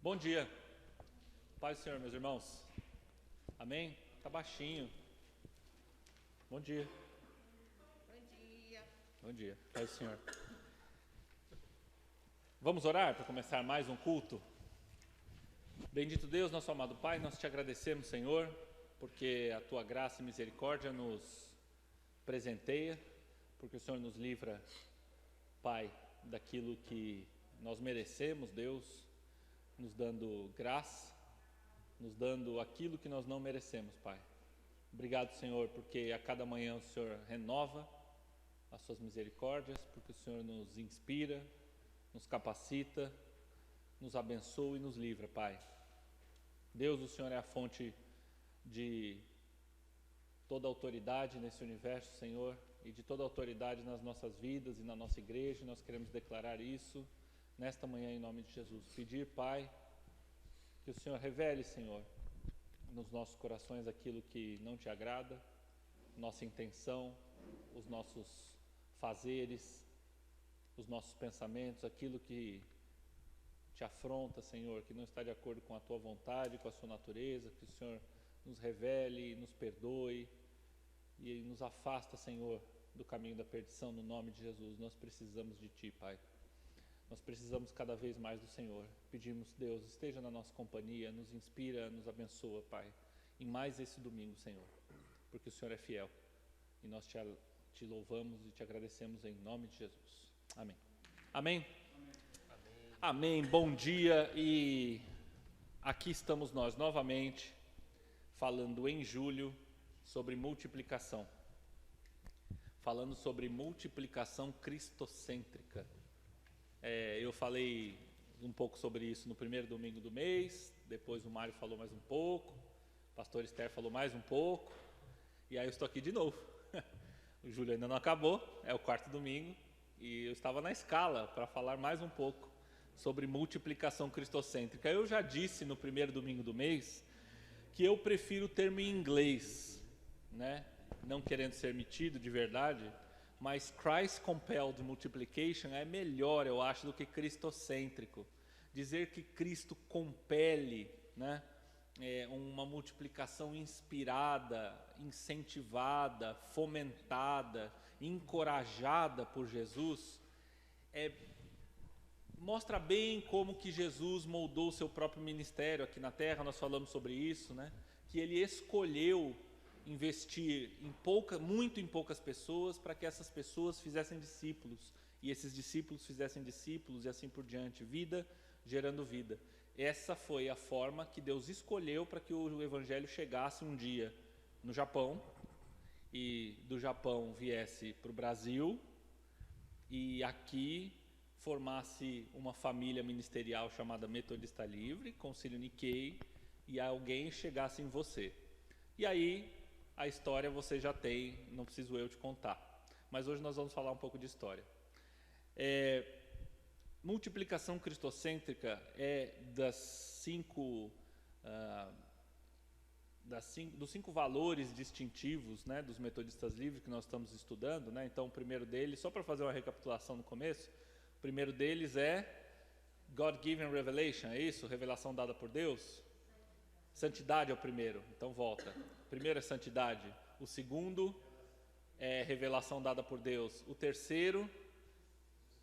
Bom dia, paz do Senhor, meus irmãos. Amém? Tá baixinho. Bom dia. Bom dia. Bom dia, paz do Senhor. Vamos orar para começar mais um culto? Bendito Deus, nosso amado Pai, nós te agradecemos, Senhor, porque a tua graça e misericórdia nos presenteia, porque o Senhor nos livra, Pai, daquilo que nós merecemos, Deus, nos dando graça, nos dando aquilo que nós não merecemos, Pai. Obrigado, Senhor, porque a cada manhã o Senhor renova as suas misericórdias, porque o Senhor nos inspira, nos capacita, nos abençoa e nos livra, Pai. Deus, o Senhor é a fonte de toda autoridade nesse universo, Senhor, e de toda autoridade nas nossas vidas e na nossa igreja. Nós queremos declarar isso nesta manhã em nome de Jesus. Pedir, Pai, que o Senhor revele, Senhor, nos nossos corações aquilo que não te agrada, nossa intenção, os nossos fazeres, os nossos pensamentos, aquilo que te afronta, Senhor, que não está de acordo com a tua vontade, com a sua natureza, que o Senhor nos revele, nos perdoe e nos afasta, Senhor, do caminho da perdição, no nome de Jesus. Nós precisamos de Ti, Pai. Nós precisamos cada vez mais do Senhor. Pedimos, Deus, esteja na nossa companhia, nos inspira, nos abençoa, Pai, em mais esse domingo, Senhor, porque o Senhor é fiel e nós te louvamos e te agradecemos em nome de Jesus. Amém. Amém? Amém. Bom dia, e aqui estamos nós novamente falando em julho sobre multiplicação. Falando sobre multiplicação cristocêntrica. Eu falei um pouco sobre isso no primeiro domingo do mês, depois o Mário falou mais um pouco, o pastor Esther falou mais um pouco, e aí eu estou aqui de novo. O julho ainda não acabou, é o quarto domingo, e eu estava na escala para falar mais um pouco sobre multiplicação cristocêntrica. Eu já disse no primeiro domingo do mês que eu prefiro o termo em inglês, né? Não querendo ser metido de verdade, mas Christ Compelled Multiplication é melhor, eu acho, do que cristocêntrico. Dizer que Cristo compele, né? Uma multiplicação inspirada, incentivada, fomentada, encorajada por Jesus, mostra bem como que Jesus moldou o seu próprio ministério aqui na terra. Nós falamos sobre isso, né? Que ele escolheu investir muito em poucas pessoas para que essas pessoas fizessem discípulos e esses discípulos fizessem discípulos e assim por diante, vida gerando vida. Essa foi a forma que Deus escolheu para que o evangelho chegasse um dia no Japão e do Japão viesse para o Brasil e aqui formasse uma família ministerial chamada Metodista Livre, Concílio Nikkei, e alguém chegasse em você. E aí a história você já tem, não preciso eu te contar. Mas hoje nós vamos falar um pouco de história. Multiplicação cristocêntrica é dos cinco valores distintivos, né, dos metodistas livres que nós estamos estudando, né? Então o primeiro deles, só para fazer uma recapitulação no começo, o primeiro deles é God-given revelation, é isso? Revelação dada por Deus? Santidade é o primeiro, então volta. O primeiro é santidade, o segundo é revelação dada por Deus, o terceiro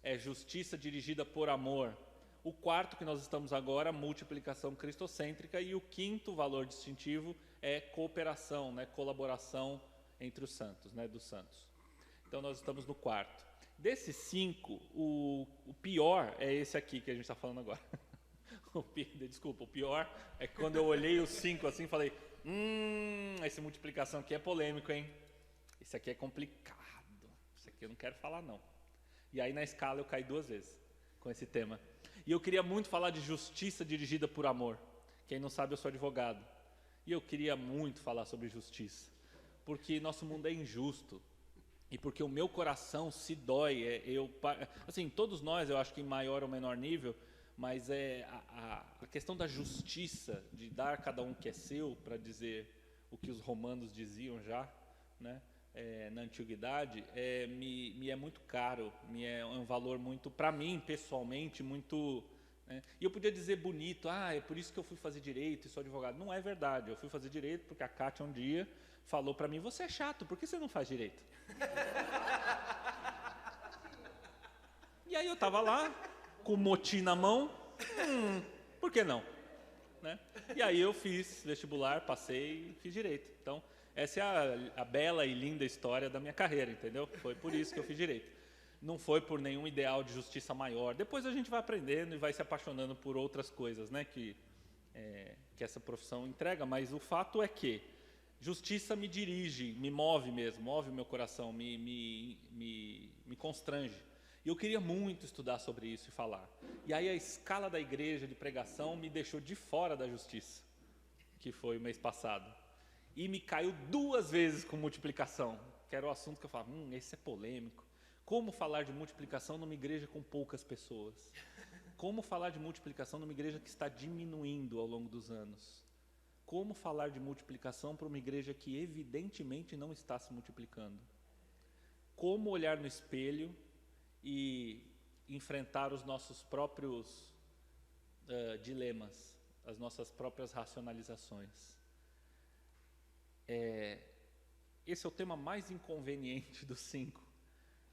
é justiça dirigida por amor, o quarto que nós estamos agora, multiplicação cristocêntrica, e o quinto valor distintivo é cooperação, né, colaboração entre os santos, né, dos santos. Então nós estamos no quarto. Desses cinco, o pior é esse aqui que a gente está falando agora. Desculpa, o pior é que quando eu olhei os cinco assim, falei, essa multiplicação aqui é polêmico, hein? Isso aqui é complicado, isso aqui eu não quero falar não. E aí na escala eu caí 2 vezes com esse tema. E eu queria muito falar de justiça dirigida por amor. Quem não sabe, eu sou advogado. E eu queria muito falar sobre justiça, porque nosso mundo é injusto. E porque o meu coração se dói, assim, todos nós, eu acho que em maior ou menor nível, mas a questão da justiça, de dar a cada um que é seu, para dizer o que os romanos diziam já, né, na antiguidade, me é muito caro, me é um valor muito, para mim, pessoalmente, muito né? E eu podia dizer bonito, é por isso que eu fui fazer direito e sou advogado. Não é verdade, eu fui fazer direito porque a Kátia um dia falou para mim, você é chato, por que você não faz direito? E aí eu estava lá, com o moti na mão, por que não? Né? E aí eu fiz vestibular, passei e fiz direito. Então, essa é a bela e linda história da minha carreira, entendeu? Foi por isso que eu fiz direito. Não foi por nenhum ideal de justiça maior. Depois a gente vai aprendendo e vai se apaixonando por outras coisas, né, que essa profissão entrega, mas o fato é que justiça me dirige, me move mesmo, move o meu coração, me constrange. E eu queria muito estudar sobre isso e falar. E aí a escala da igreja de pregação me deixou de fora da justiça, que foi o mês passado. E me caiu 2 vezes com multiplicação, que era o assunto que eu falava, esse é polêmico. Como falar de multiplicação numa igreja com poucas pessoas? Como falar de multiplicação numa igreja que está diminuindo ao longo dos anos? Como falar de multiplicação para uma igreja que evidentemente não está se multiplicando? Como olhar no espelho e enfrentar os nossos próprios dilemas, as nossas próprias racionalizações? Esse é o tema mais inconveniente dos 5,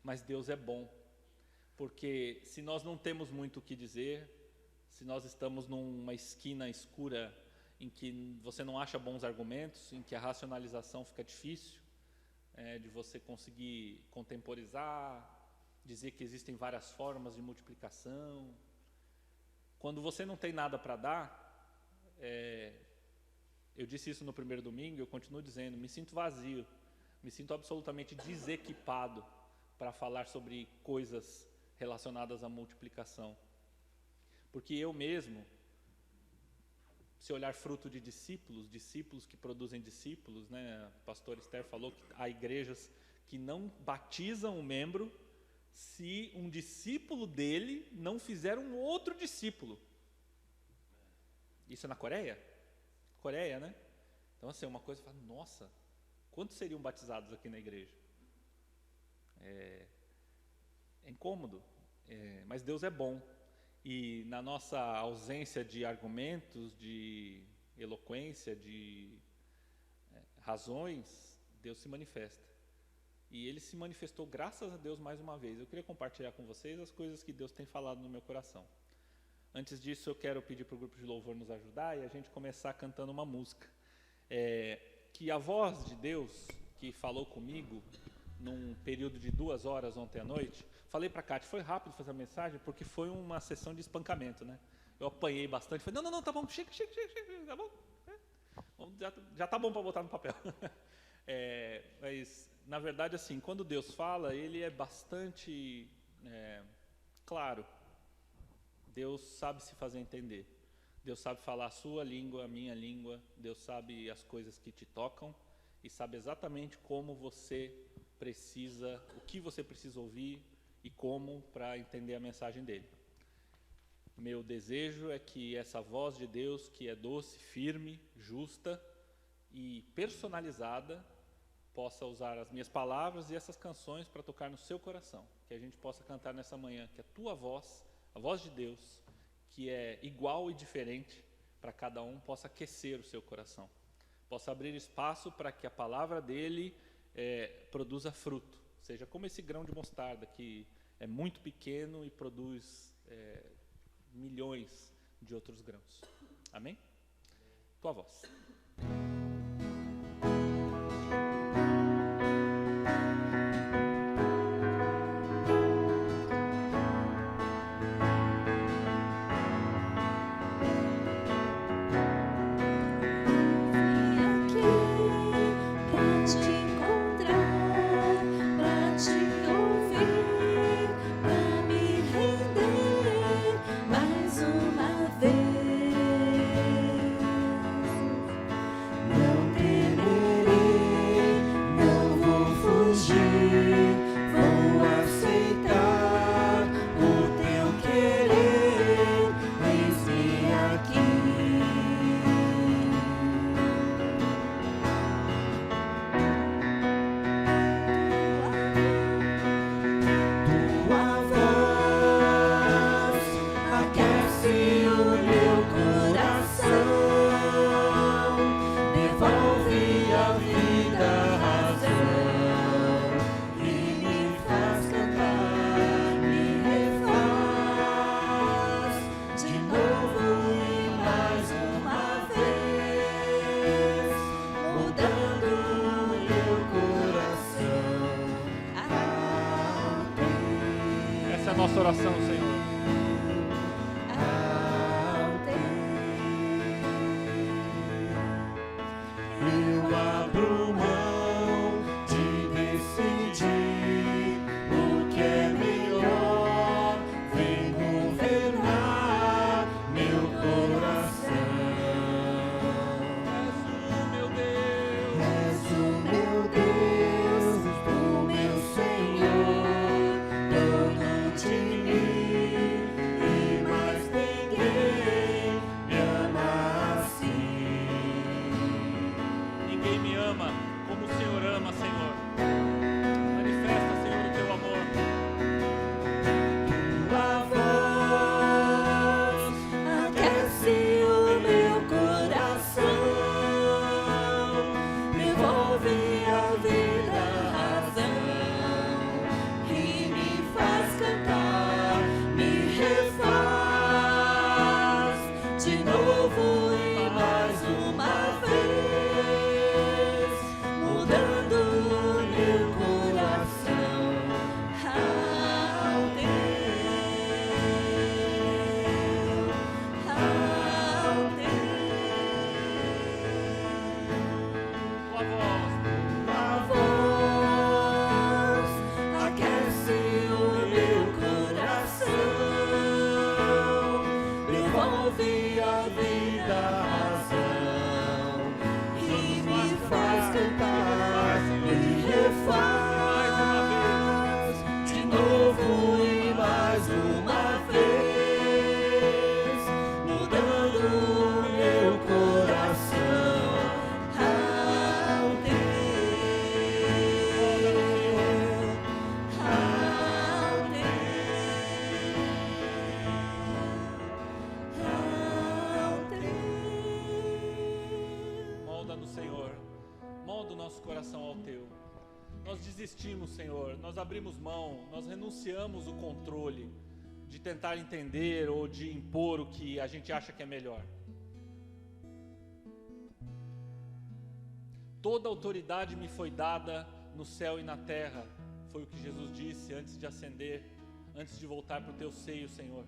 mas Deus é bom, porque se nós não temos muito o que dizer, se nós estamos numa esquina escura em que você não acha bons argumentos, em que a racionalização fica difícil, de você conseguir contemporizar, dizer que existem várias formas de multiplicação. Quando você não tem nada para dar, eu disse isso no primeiro domingo, eu continuo dizendo, me sinto vazio, me sinto absolutamente desequipado para falar sobre coisas relacionadas à multiplicação. Porque eu mesmo, se olhar fruto de discípulos que produzem discípulos, né? O pastor Esther falou que há igrejas que não batizam o membro se um discípulo dele não fizer um outro discípulo. Isso é na Coreia? Coreia, né? Então, assim, uma coisa, fala, nossa, quantos seriam batizados aqui na igreja? É incômodo, mas Deus é bom. E na nossa ausência de argumentos, de eloquência, de razões, Deus se manifesta. E Ele se manifestou, graças a Deus, mais uma vez. Eu queria compartilhar com vocês as coisas que Deus tem falado no meu coração. Antes disso, eu quero pedir para o grupo de louvor nos ajudar e a gente começar cantando uma música. Que a voz de Deus, que falou comigo num período de 2 horas ontem à noite, falei para a Kátia, foi rápido fazer a mensagem, porque foi uma sessão de espancamento, né? Eu apanhei bastante, falei, não, tá bom, chega, tá bom? Já tá bom para botar no papel. Mas, na verdade, assim, quando Deus fala, Ele é bastante claro. Deus sabe se fazer entender. Deus sabe falar a sua língua, a minha língua. Deus sabe as coisas que te tocam e sabe exatamente como você precisa, o que você precisa ouvir e como para entender a mensagem dele. Meu desejo é que essa voz de Deus, que é doce, firme, justa e personalizada, possa usar as minhas palavras e essas canções para tocar no seu coração. Que a gente possa cantar nessa manhã, que a tua voz, a voz de Deus, que é igual e diferente para cada um, possa aquecer o seu coração. Possa abrir espaço para que a palavra dele produza fruto. Seja como esse grão de mostarda, que é muito pequeno e produz milhões de outros grãos. Amém? Tua voz. de novo e mais uma vez, mudando meu coração ao teu. Essa é a nossa oração, Senhor. Eu abro mão de decidir o que é melhor, vem governar meu coração. És o meu Deus, o meu Senhor, dono de mim, e mais ninguém me ama assim. Ninguém me ama como o Senhor ama, Senhor. Manifesta, Senhor, o teu amor. Tua voz aquece o meu coração, me envolve a vida, a razão, e me faz cantar, me refaz de novo e mais uma vez, mudando meu coração ao teu, ao teu. Tua voz. Tua voz aquece o meu coração, me envolve a vida, a razão, e me faz cantar, me refaz de novo e mais uma vez, mudando meu coração ao teu, ao teu. Molda-nos, Senhor. Molda o nosso coração ao teu. Nós desistimos, Senhor. Nós abrimos mão. Nós renunciamos o controle de tentar entender ou de impor o que a gente acha que é melhor. Toda autoridade me foi dada no céu e na terra. Foi o que Jesus disse antes de ascender, antes de voltar para o teu seio, Senhor.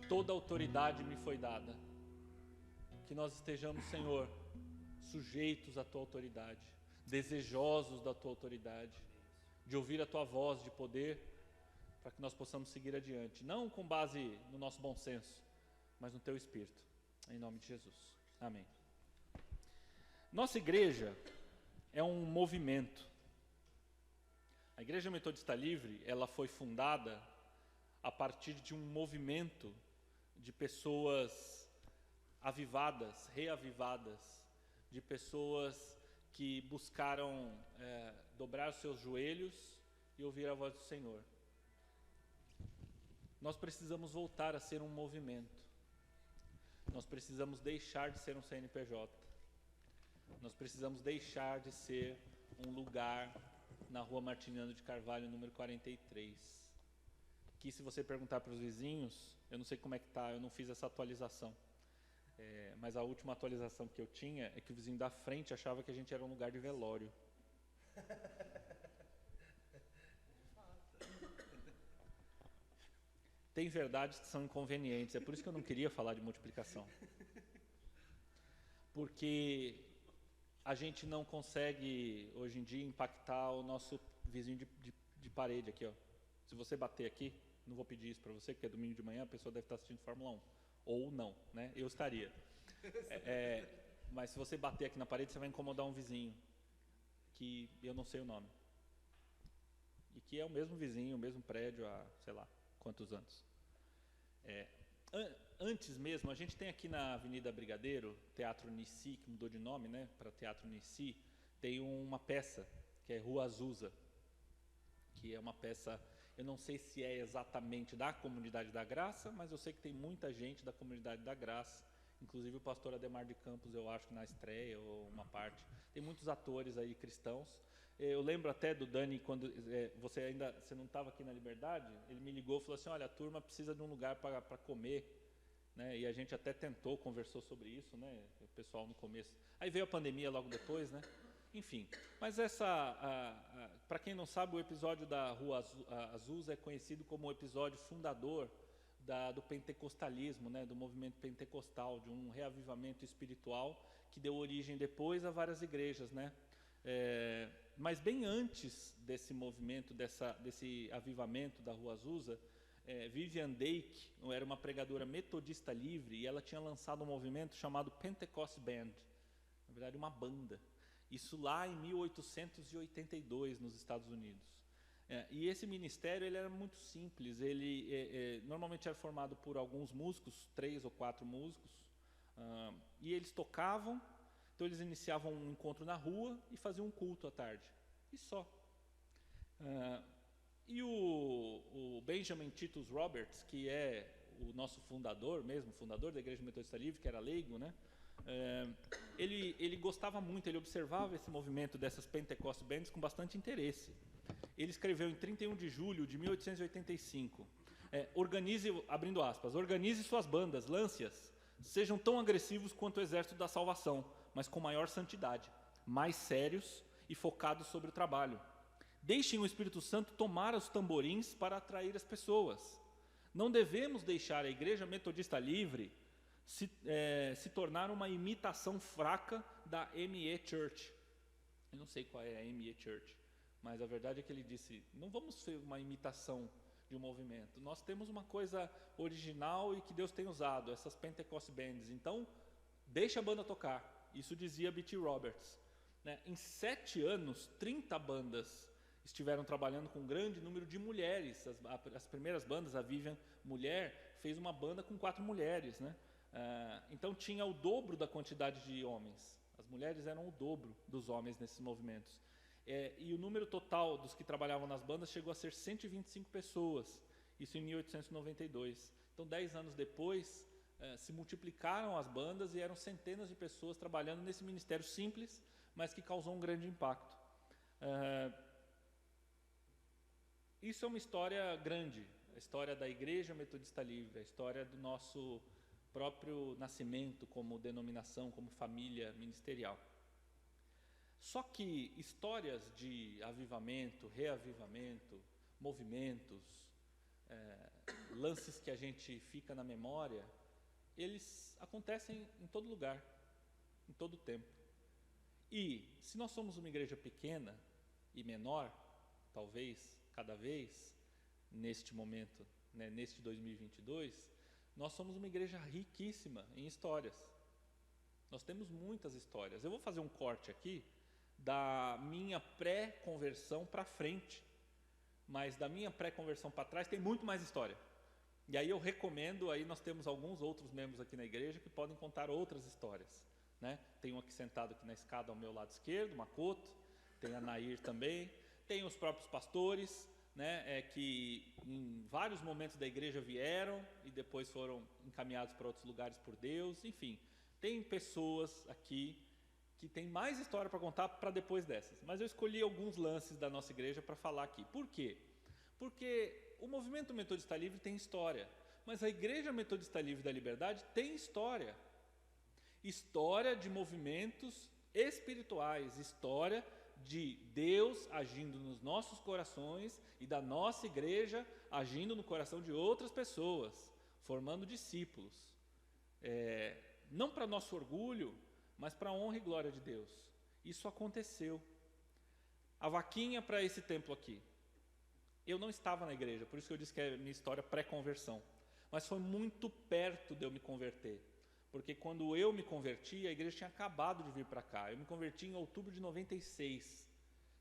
Toda autoridade me foi dada. Que nós estejamos, Senhor, sujeitos à tua autoridade, desejosos da tua autoridade, de ouvir a tua voz de poder, para que nós possamos seguir adiante, não com base no nosso bom senso, mas no teu Espírito, em nome de Jesus, amém. Nossa igreja é um movimento. A Igreja Metodista Livre, ela foi fundada a partir de um movimento de pessoas avivadas, reavivadas, de pessoas que buscaram dobrar os seus joelhos e ouvir a voz do Senhor. Nós precisamos voltar a ser um movimento. Nós precisamos deixar de ser um CNPJ. Nós precisamos deixar de ser um lugar na Rua Martiniano de Carvalho, número 43. Que se você perguntar para os vizinhos, eu não sei como é que está, eu não fiz essa atualização. Mas a última atualização que eu tinha é que o vizinho da frente achava que a gente era um lugar de velório. Tem verdades que são inconvenientes, é por isso que eu não queria falar de multiplicação. Porque a gente não consegue, hoje em dia, impactar o nosso vizinho de parede aqui, ó. Se você bater aqui, não vou pedir isso para você, porque é domingo de manhã, a pessoa deve estar assistindo Fórmula 1. Ou não, né? Eu estaria. Mas se você bater aqui na parede, você vai incomodar um vizinho, que eu não sei o nome. E que é o mesmo vizinho, o mesmo prédio há, sei lá, quantos anos. Antes mesmo, a gente tem aqui na Avenida Brigadeiro, Teatro Nissi, que mudou de nome, né, para Teatro Nissi, tem uma peça, que é Rua Azusa, que é uma peça, eu não sei se é exatamente da Comunidade da Graça, mas eu sei que tem muita gente da Comunidade da Graça, inclusive o pastor Ademar de Campos, eu acho que na estreia, ou uma parte. Tem muitos atores aí cristãos. Eu lembro até do Dani, quando você não estava aqui na Liberdade, ele me ligou e falou assim, olha, a turma precisa de um lugar para comer, né? E a gente até conversou sobre isso, né? O pessoal no começo. Aí veio a pandemia logo depois, né? Enfim, mas para quem não sabe, o episódio da Rua Azusa é conhecido como o episódio fundador do pentecostalismo, né? Do movimento pentecostal, de um reavivamento espiritual que deu origem depois a várias igrejas, né? Mas bem antes desse movimento, desse avivamento da Rua Azusa, Vivian Dake era uma pregadora metodista livre e ela tinha lançado um movimento chamado Pentecost Band, na verdade uma banda, isso lá em 1882 nos Estados Unidos. E esse ministério ele era muito simples, ele normalmente era formado por alguns músicos, 3 ou 4 músicos, e eles tocavam. Então eles iniciavam um encontro na rua e faziam um culto à tarde, e só. E o Benjamin Titus Roberts, que é o nosso fundador da Igreja Metodista Livre, que era leigo, né? Ele gostava muito, ele observava esse movimento dessas Pentecost Bands com bastante interesse. Ele escreveu em 31 de julho de 1885, abrindo aspas, organize suas bandas, lance-as, sejam tão agressivos quanto o exército da salvação, mas com maior santidade, mais sérios e focados sobre o trabalho. Deixem o Espírito Santo tomar os tamborins para atrair as pessoas. Não devemos deixar a Igreja Metodista Livre se tornar uma imitação fraca da M.E. Church. Eu não sei qual é a M.E. Church, mas a verdade é que ele disse, não vamos ser uma imitação de um movimento. Nós temos uma coisa original e que Deus tem usado, essas Pentecost Bands. Então, deixa a banda tocar. Isso dizia B.T. Roberts. Em 7 anos, 30 bandas estiveram trabalhando com um grande número de mulheres. As primeiras bandas, a Vivian Mulher, fez uma banda com 4 mulheres. Né? Então, tinha o dobro da quantidade de homens. As mulheres eram o dobro dos homens nesses movimentos. E o número total dos que trabalhavam nas bandas chegou a ser 125 pessoas, isso em 1892. Então, 10 anos depois, se multiplicaram as bandas e eram centenas de pessoas trabalhando nesse ministério simples, mas que causou um grande impacto. Isso é uma história grande, a história da Igreja Metodista Livre, a história do nosso próprio nascimento como denominação, como família ministerial. Só que histórias de avivamento, reavivamento, movimentos, lances que a gente fica na memória, eles acontecem em todo lugar, em todo tempo. E se nós somos uma igreja pequena e menor, talvez, cada vez, neste momento, né, neste 2022, nós somos uma igreja riquíssima em histórias. Nós temos muitas histórias. Eu vou fazer um corte aqui da minha pré-conversão para frente, mas da minha pré-conversão para trás tem muito mais história. E aí eu recomendo, aí nós temos alguns outros membros aqui na igreja que podem contar outras histórias. Né? Tem um aqui sentado aqui na escada ao meu lado esquerdo, Makoto, tem a Nair também, tem os próprios pastores, né, que em vários momentos da igreja vieram e depois foram encaminhados para outros lugares por Deus, enfim, tem pessoas aqui que tem mais história para contar para depois dessas, mas eu escolhi alguns lances da nossa igreja para falar aqui. Por quê? Porque o movimento Metodista Livre tem história, mas a Igreja Metodista Livre da Liberdade tem história. História de movimentos espirituais, história de Deus agindo nos nossos corações e da nossa igreja agindo no coração de outras pessoas, formando discípulos. Não para nosso orgulho, mas para a honra e glória de Deus. Isso aconteceu. A vaquinha para esse templo aqui. Eu não estava na igreja, por isso que eu disse que é minha história pré-conversão. Mas foi muito perto de eu me converter. Porque quando eu me converti, a igreja tinha acabado de vir para cá. Eu me converti em outubro de 96.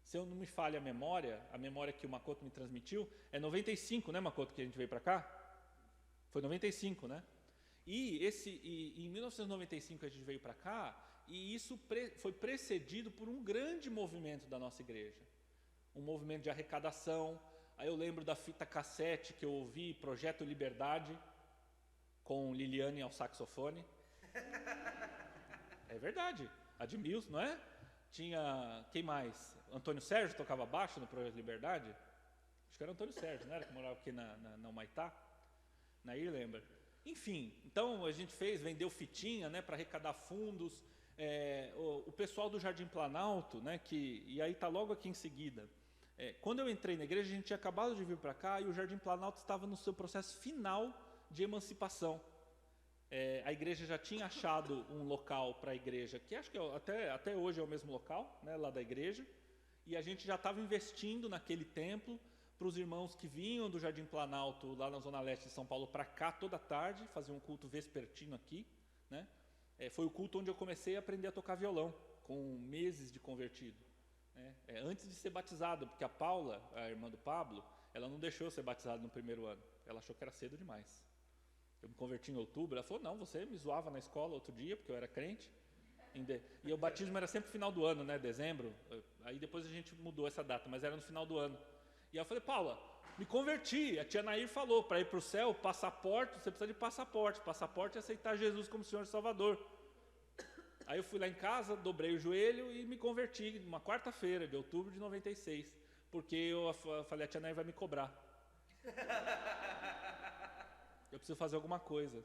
Se eu não me falha a memória que o Makoto me transmitiu, é 95, né, Makoto, que a gente veio para cá? Foi 95, né? E em 1995 a gente veio para cá, e isso foi precedido por um grande movimento da nossa igreja. Um movimento de arrecadação. Aí eu lembro da fita cassete que eu ouvi, Projeto Liberdade, com Liliane ao saxofone. É verdade, a de Mills, não é? tinha, quem mais? Antônio Sérgio tocava baixo no Projeto Liberdade? Acho que era Antônio Sérgio, não era? Que morava aqui na Humaitá, na Irlanda. Enfim, então a gente vendeu fitinha, né, para arrecadar fundos. O pessoal do Jardim Planalto, né, e aí está logo aqui em seguida. Quando eu entrei na igreja, a gente tinha acabado de vir para cá e o Jardim Planalto estava no seu processo final de emancipação. A igreja já tinha achado um local para a igreja, que acho que até hoje é o mesmo local, né, lá da igreja, e a gente já estava investindo naquele templo para os irmãos que vinham do Jardim Planalto, lá na Zona Leste de São Paulo, para cá toda tarde, fazer um culto vespertino aqui, né? Foi o culto onde eu comecei a aprender a tocar violão, com meses de convertido, né? Antes de ser batizado, porque a Paula, a irmã do Pablo, ela não deixou eu ser batizado no primeiro ano, ela achou que era cedo demais. Eu me converti em outubro, ela falou, não, você me zoava na escola outro dia, porque eu era crente, e o batismo era sempre no final do ano, né, dezembro, aí depois a gente mudou essa data, mas era no final do ano. E eu falei, Paula, me converti, a tia Nair falou, para ir para o céu, passaporte, você precisa de passaporte é aceitar Jesus como Senhor e Salvador. Aí eu fui lá em casa, dobrei o joelho e me converti, numa quarta-feira de outubro de 96, porque eu falei, a tia Nair vai me cobrar. Eu preciso fazer alguma coisa,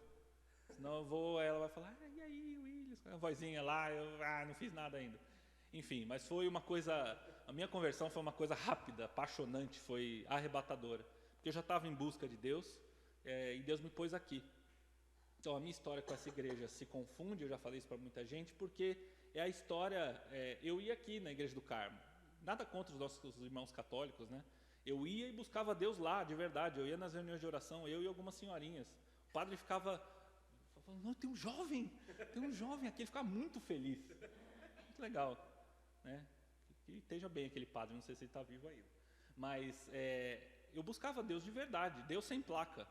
senão ela vai falar, e aí, Willis, com a vozinha lá, eu não fiz nada ainda. Enfim, mas foi uma coisa, a minha conversão foi uma coisa rápida, apaixonante, foi arrebatadora, porque eu já estava em busca de Deus, e Deus me pôs aqui. Então a minha história com essa igreja se confunde, eu já falei isso para muita gente, porque é a história, eu ia aqui na Igreja do Carmo, nada contra os nossos irmãos católicos, né? Eu ia e buscava Deus lá, de verdade, eu ia nas reuniões de oração, eu e algumas senhorinhas, o padre ficava falando, não, tem um jovem aqui, ele ficava muito feliz, muito legal. Né? Que esteja bem aquele padre, não sei se ele está vivo ainda, mas eu buscava Deus de verdade, Deus sem placa.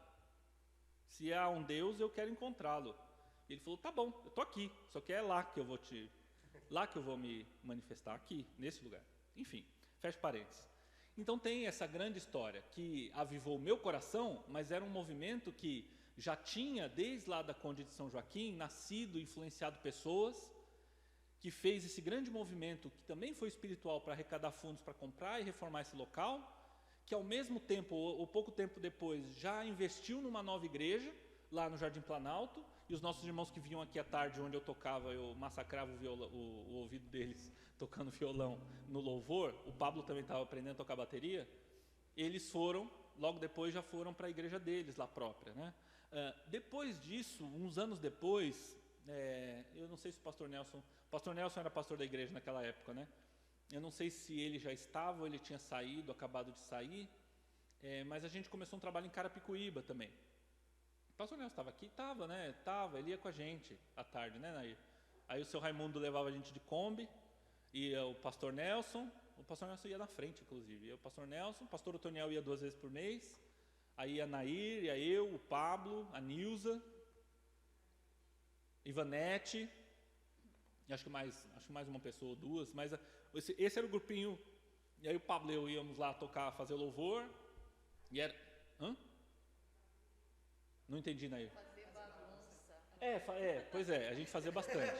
Se há um Deus, eu quero encontrá-lo. E ele falou, tá bom, eu estou aqui, só que é lá que eu vou me manifestar, aqui, nesse lugar. Enfim, fecha parênteses. Então tem essa grande história que avivou o meu coração, mas era um movimento que já tinha, desde lá da Conde de São Joaquim, nascido, influenciado pessoas, que fez esse grande movimento, que também foi espiritual, para arrecadar fundos para comprar e reformar esse local, que ao mesmo tempo, ou pouco tempo depois, já investiu numa nova igreja, lá no Jardim Planalto, e os nossos irmãos que vinham aqui à tarde, onde eu tocava, eu massacrava o ouvido deles, tocando violão no louvor, o Pablo também estava aprendendo a tocar bateria, eles foram, logo depois já foram para a igreja deles, lá própria, né? Depois disso, uns anos depois, eu não sei se o pastor Nelson era pastor da igreja naquela época, né? Eu não sei se ele já estava ou ele tinha saído, acabado de sair, mas a gente começou um trabalho em Carapicuíba também. O pastor Nelson estava aqui? Estava, né? Ele ia com a gente à tarde, né, Nair? Aí o seu Raimundo levava a gente de Kombi, ia o pastor Nelson ia na frente, inclusive, ia o pastor Nelson, o pastor Otoniel ia 2 vezes por mês, aí a Nair, ia eu, o Pablo, a Nilza, Ivanete, acho que mais uma pessoa ou duas, mas esse era o grupinho. E aí o Pablo e eu íamos lá tocar, fazer louvor, e era... Não entendi, Nair. Fazer bagunça. Pois é, a gente fazia bastante.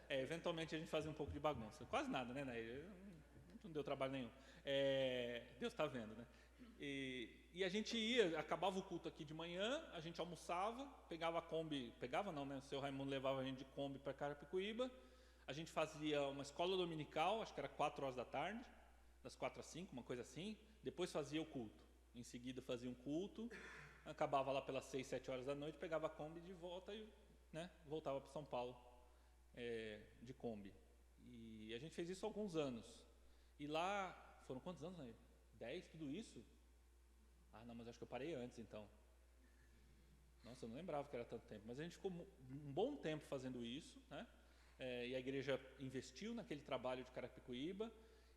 Eventualmente a gente fazia um pouco de bagunça. Quase nada, né, Nair? Não deu trabalho nenhum. Deus está vendo, né? E a gente ia, acabava o culto aqui de manhã, a gente almoçava, pegava a Kombi, né? O seu Raimundo levava a gente de Kombi para Carapicuíba, a gente fazia uma escola dominical, acho que era 4 horas da tarde, das 4 às 5, uma coisa assim, depois fazia o culto, em seguida fazia um culto, acabava lá pelas 6, 7 horas da noite, pegava a Kombi de volta e, né, voltava para São Paulo de Kombi. E a gente fez isso há alguns anos. E lá, foram quantos anos, né? 10, tudo isso? Não, mas acho que eu parei antes, então. Nossa, eu não lembrava que era tanto tempo. Mas a gente ficou um bom tempo fazendo isso, né? E a igreja investiu naquele trabalho de Carapicuíba,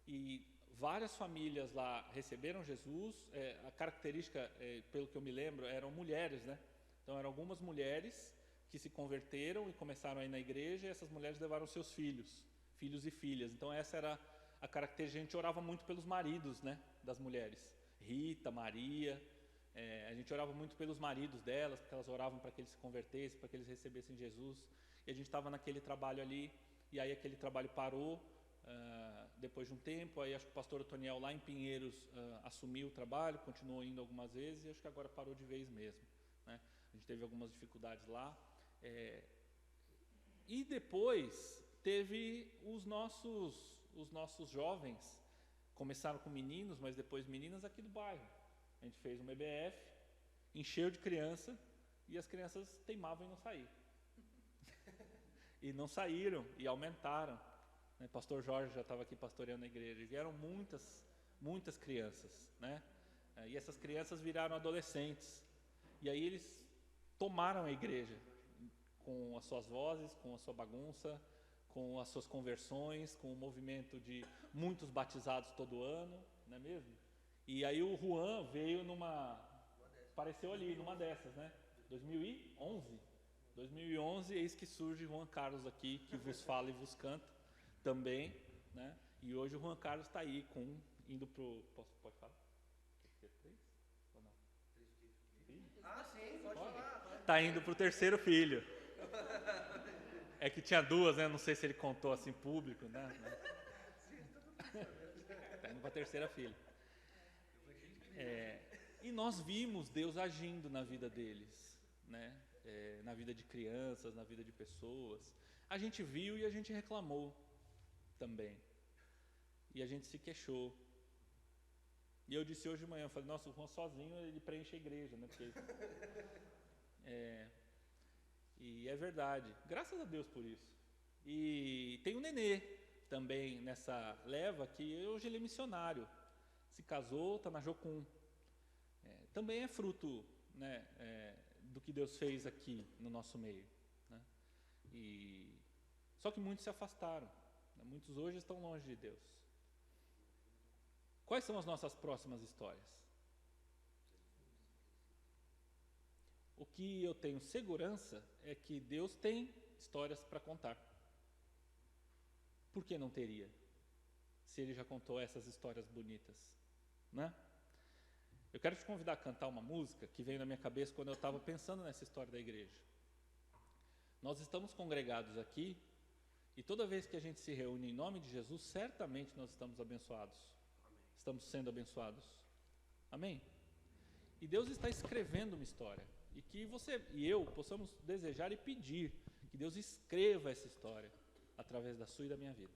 e várias famílias lá receberam Jesus. A característica, pelo que eu me lembro, eram mulheres, né? Então eram algumas mulheres que se converteram e começaram a ir na igreja, e essas mulheres levaram seus filhos e filhas. Então essa era a característica. A gente orava muito pelos maridos, né, das mulheres, Rita, Maria, a gente orava muito pelos maridos delas, porque elas oravam para que eles se convertessem, para que eles recebessem Jesus, e a gente estava naquele trabalho ali, e aí aquele trabalho parou, depois de um tempo, aí acho que o pastor Otoniel lá em Pinheiros assumiu o trabalho, continuou indo algumas vezes e acho que agora parou de vez mesmo, né? A gente teve algumas dificuldades lá. E depois teve os nossos jovens, começaram com meninos, mas depois meninas aqui do bairro. A gente fez um EBF, encheu de criança e as crianças teimavam em não sair. E não saíram e aumentaram. Né? Pastor Jorge já estava aqui pastoreando a igreja. E vieram muitas crianças, né? E essas crianças viraram adolescentes. E aí eles tomaram a igreja com as suas vozes, com a sua bagunça, com as suas conversões, com o movimento de muitos batizados todo ano, não é mesmo? E aí o Juan veio apareceu ali numa dessas, né? 2011, eis que surge Juan Carlos aqui, que vos fala e vos canta também, né? E hoje o Juan Carlos está aí indo pro... Pode falar? Três? Ou não? Sim, pode falar. Está indo pro terceiro filho. É que tinha duas, né? Não sei se ele contou assim público, né? Está indo para a terceira filha. E nós vimos Deus agindo na vida deles, né? Na vida de crianças, na vida de pessoas. A gente viu e a gente reclamou também. E a gente se queixou. E eu disse hoje de manhã, eu falei, nossa, o Juan sozinho ele preenche a igreja, né? Porque, e é verdade, graças a Deus por isso. E tem o Nenê também nessa leva, que hoje ele é missionário. Se casou, está na Jocum. Também é fruto, né, do que Deus fez aqui no nosso meio, né? Só que muitos se afastaram, né? Muitos hoje estão longe de Deus. Quais são as nossas próximas histórias? O que eu tenho segurança é que Deus tem histórias para contar. Por que não teria? Se Ele já contou essas histórias bonitas, né? Eu quero te convidar a cantar uma música que veio na minha cabeça quando eu estava pensando nessa história da igreja. Nós estamos congregados aqui e toda vez que a gente se reúne em nome de Jesus, certamente nós estamos abençoados. Amém. Estamos sendo abençoados. Amém? E Deus está escrevendo uma história. E que você e eu possamos desejar e pedir que Deus escreva essa história através da sua e da minha vida.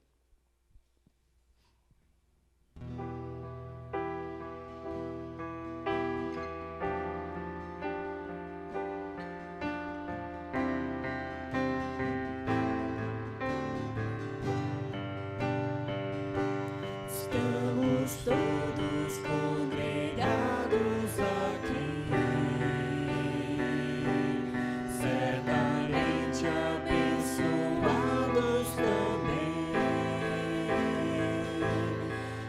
Estamos todos congregados aqui, certamente abençoados também.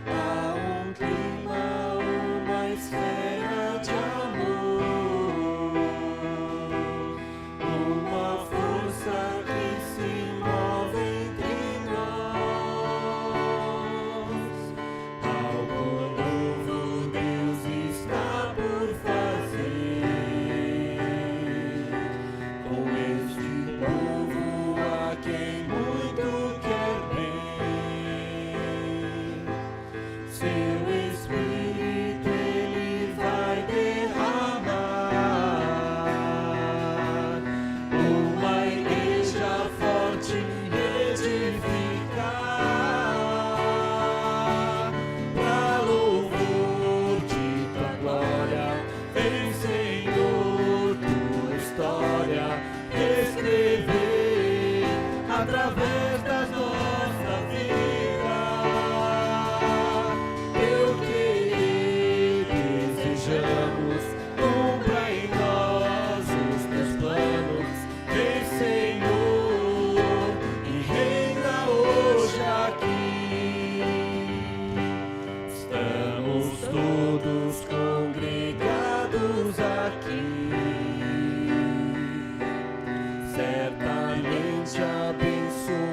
Há um clima, uma esfera de amor, uma força que se move entre nós. Algo novo Deus está por fazer com este povo a quem muito quer bem. Seu Espírito Ele vai derramar, uma igreja forte edificar, pra louvor de tua glória. Vem, Senhor, tua história escrever através das nossas vidas. Teu querer desejamos, cumpra em nós os teus planos. Vem, Senhor, e reina hoje aqui. Estamos todos congregados aqui, certamente abençoados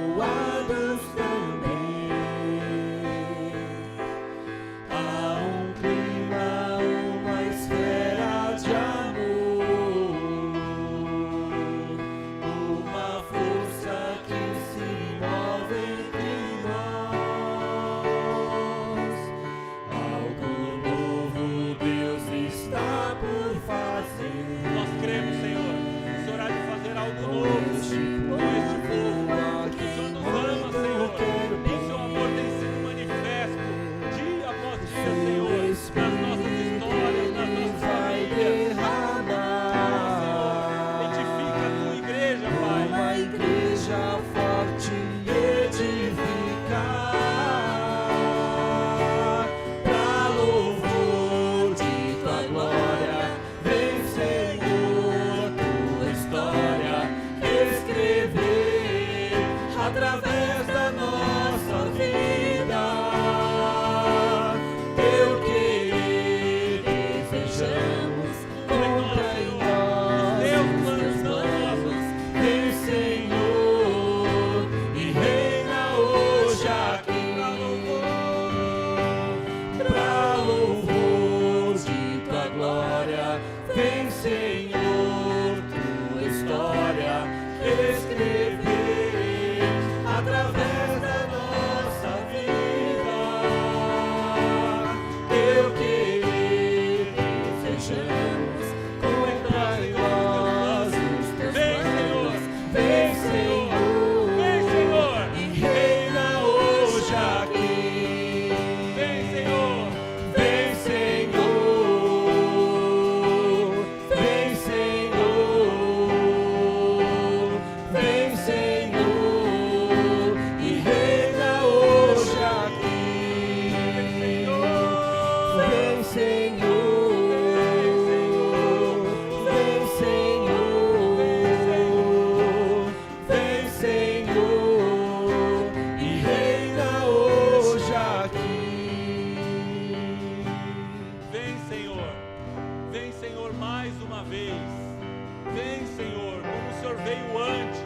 veio antes.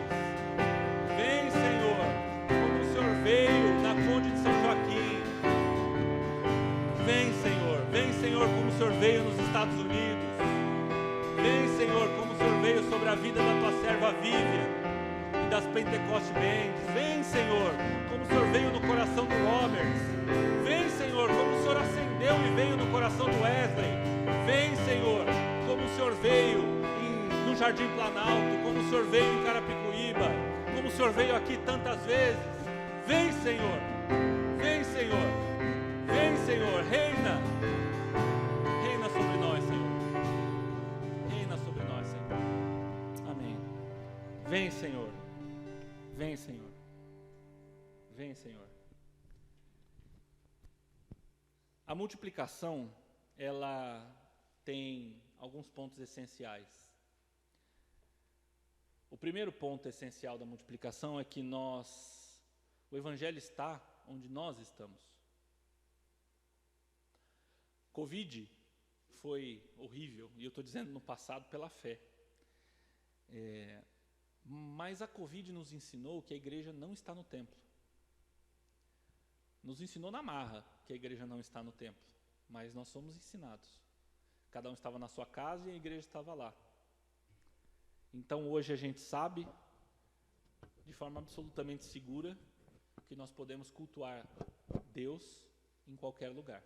Vem, Senhor, como o Senhor veio na Conde de São Joaquim. Vem, Senhor, como o Senhor veio nos Estados Unidos. Vem, Senhor, como o Senhor veio sobre a vida da tua serva Vivian e das Pentecost Bands. Vem, Senhor, como o Senhor veio no coração do Roberts. Vem, Senhor, como o Senhor acendeu e veio no coração do Wesley. Vem, Senhor, como o Senhor veio no Jardim Planalto, como o Senhor veio em Carapicuíba, como o Senhor veio aqui tantas vezes. Vem, Senhor, vem, Senhor, vem, Senhor, reina sobre nós, Senhor, reina sobre nós, Senhor. Amém. Vem, Senhor, vem, Senhor, vem, Senhor. A multiplicação, ela tem alguns pontos essenciais. O primeiro ponto essencial da multiplicação é que o Evangelho está onde nós estamos. Covid foi horrível, e eu estou dizendo no passado pela fé. Mas a Covid nos ensinou que a igreja não está no templo. Nos ensinou na marra que a igreja não está no templo, mas nós somos ensinados. Cada um estava na sua casa e a igreja estava lá. Então hoje a gente sabe, de forma absolutamente segura, que nós podemos cultuar Deus em qualquer lugar.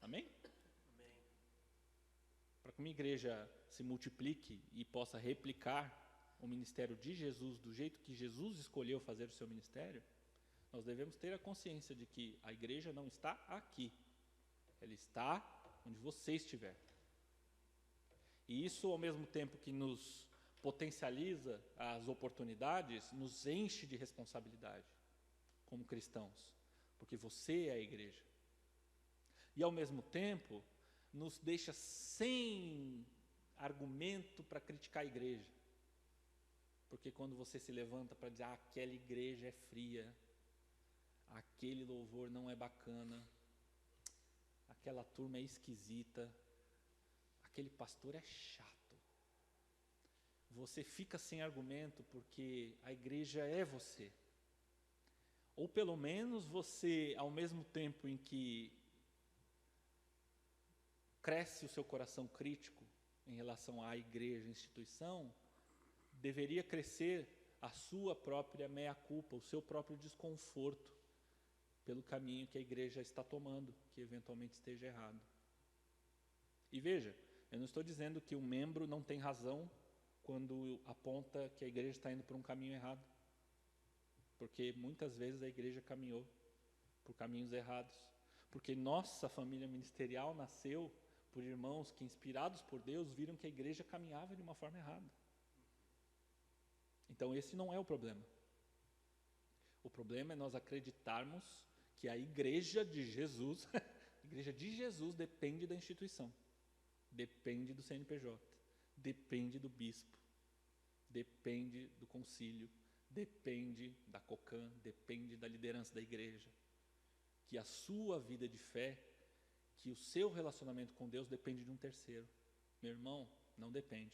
Amém? Amém. Para que uma igreja se multiplique e possa replicar o ministério de Jesus do jeito que Jesus escolheu fazer o seu ministério, nós devemos ter a consciência de que a igreja não está aqui, ela está onde você estiver. E isso, ao mesmo tempo que nos potencializa as oportunidades, nos enche de responsabilidade como cristãos, porque você é a igreja. E ao mesmo tempo, nos deixa sem argumento para criticar a igreja. Porque quando você se levanta para dizer, aquela igreja é fria, aquele louvor não é bacana, aquela turma é esquisita, aquele pastor é chato. Você fica sem argumento porque a igreja é você. Ou pelo menos você, ao mesmo tempo em que cresce o seu coração crítico em relação à igreja, à instituição, deveria crescer a sua própria meia-culpa, o seu próprio desconforto pelo caminho que a igreja está tomando, que eventualmente esteja errado. E veja, eu não estou dizendo que um membro não tem razão quando aponta que a igreja está indo por um caminho errado, porque muitas vezes a igreja caminhou por caminhos errados, porque nossa família ministerial nasceu por irmãos que, inspirados por Deus, viram que a igreja caminhava de uma forma errada. Então esse não é o problema. O problema é nós acreditarmos que a igreja de Jesus, a igreja de Jesus depende da instituição, depende do CNPJ, depende do bispo, depende do concílio, depende da COCAN, depende da liderança da igreja. Que a sua vida de fé, que o seu relacionamento com Deus depende de um terceiro. Meu irmão, não depende.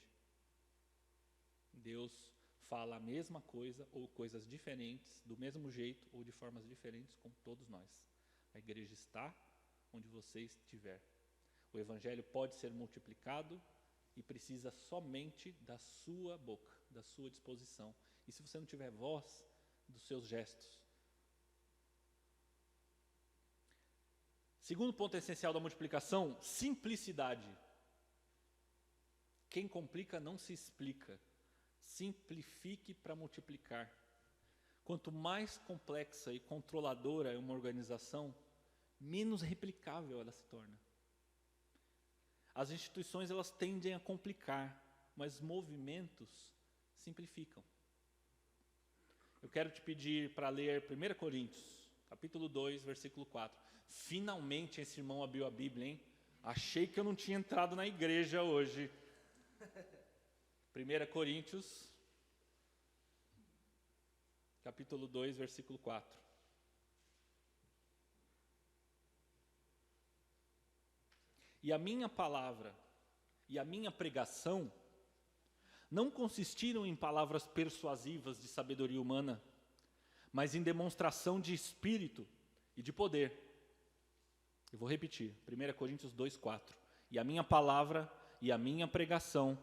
Deus fala a mesma coisa ou coisas diferentes, do mesmo jeito ou de formas diferentes com todos nós. A igreja está onde você estiver. O evangelho pode ser multiplicado e precisa somente da sua boca, da sua disposição. E se você não tiver voz, dos seus gestos. Segundo ponto essencial da multiplicação, simplicidade. Quem complica não se explica. Simplifique para multiplicar. Quanto mais complexa e controladora é uma organização, menos replicável ela se torna. As instituições elas tendem a complicar, mas movimentos simplificam. Eu quero te pedir para ler 1 Coríntios, capítulo 2, versículo 4. Finalmente esse irmão abriu a Bíblia, hein? Achei que eu não tinha entrado na igreja hoje. 1 Coríntios, capítulo 2, versículo 4. E a minha palavra e a minha pregação não consistiram em palavras persuasivas de sabedoria humana, mas em demonstração de espírito e de poder. Eu vou repetir, 1 Coríntios 2:4. E a minha palavra e a minha pregação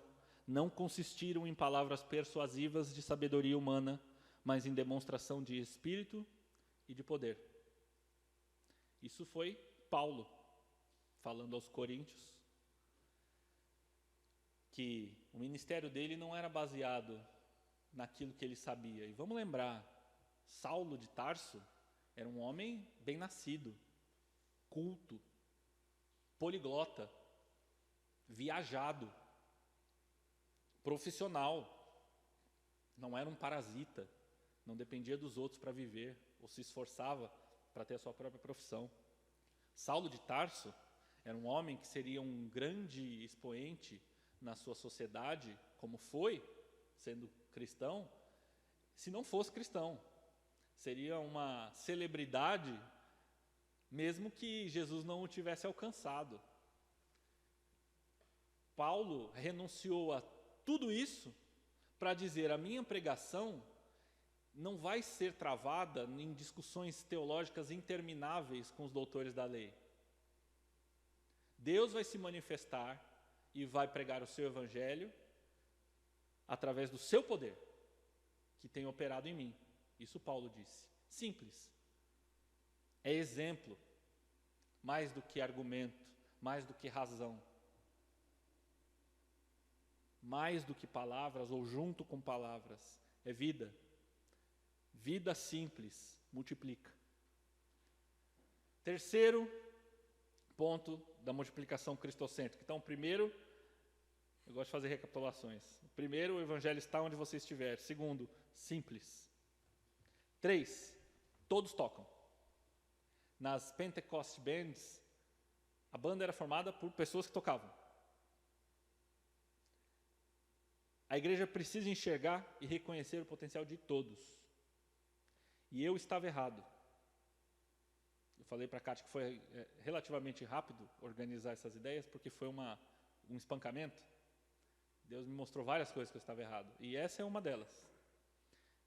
não consistiram em palavras persuasivas de sabedoria humana, mas em demonstração de espírito e de poder. Isso foi Paulo falando aos coríntios, que o ministério dele não era baseado naquilo que ele sabia. E vamos lembrar, Saulo de Tarso era um homem bem nascido, culto, poliglota, viajado, profissional, não era um parasita, não dependia dos outros para viver, ou se esforçava para ter a sua própria profissão. Saulo de Tarso era um homem que seria um grande expoente na sua sociedade, como foi, sendo cristão, se não fosse cristão. Seria uma celebridade, mesmo que Jesus não o tivesse alcançado. Paulo renunciou a tudo isso para dizer: a minha pregação não vai ser travada em discussões teológicas intermináveis com os doutores da lei. Deus vai se manifestar e vai pregar o seu evangelho através do seu poder, que tem operado em mim. Isso Paulo disse. Simples. É exemplo, mais do que argumento, mais do que razão. Mais do que palavras ou junto com palavras, é vida. Vida simples, multiplica. Terceiro ponto da multiplicação cristocêntrica. Então, primeiro, eu gosto de fazer recapitulações. Primeiro, o evangelho está onde você estiver. Segundo, simples. 3, todos tocam. Nas Pentecost Bands, a banda era formada por pessoas que tocavam. A igreja precisa enxergar e reconhecer o potencial de todos. E eu estava errado. Eu falei para a Kátia que foi relativamente rápido organizar essas ideias, porque foi um espancamento. Deus me mostrou várias coisas que eu estava errado. E essa é uma delas.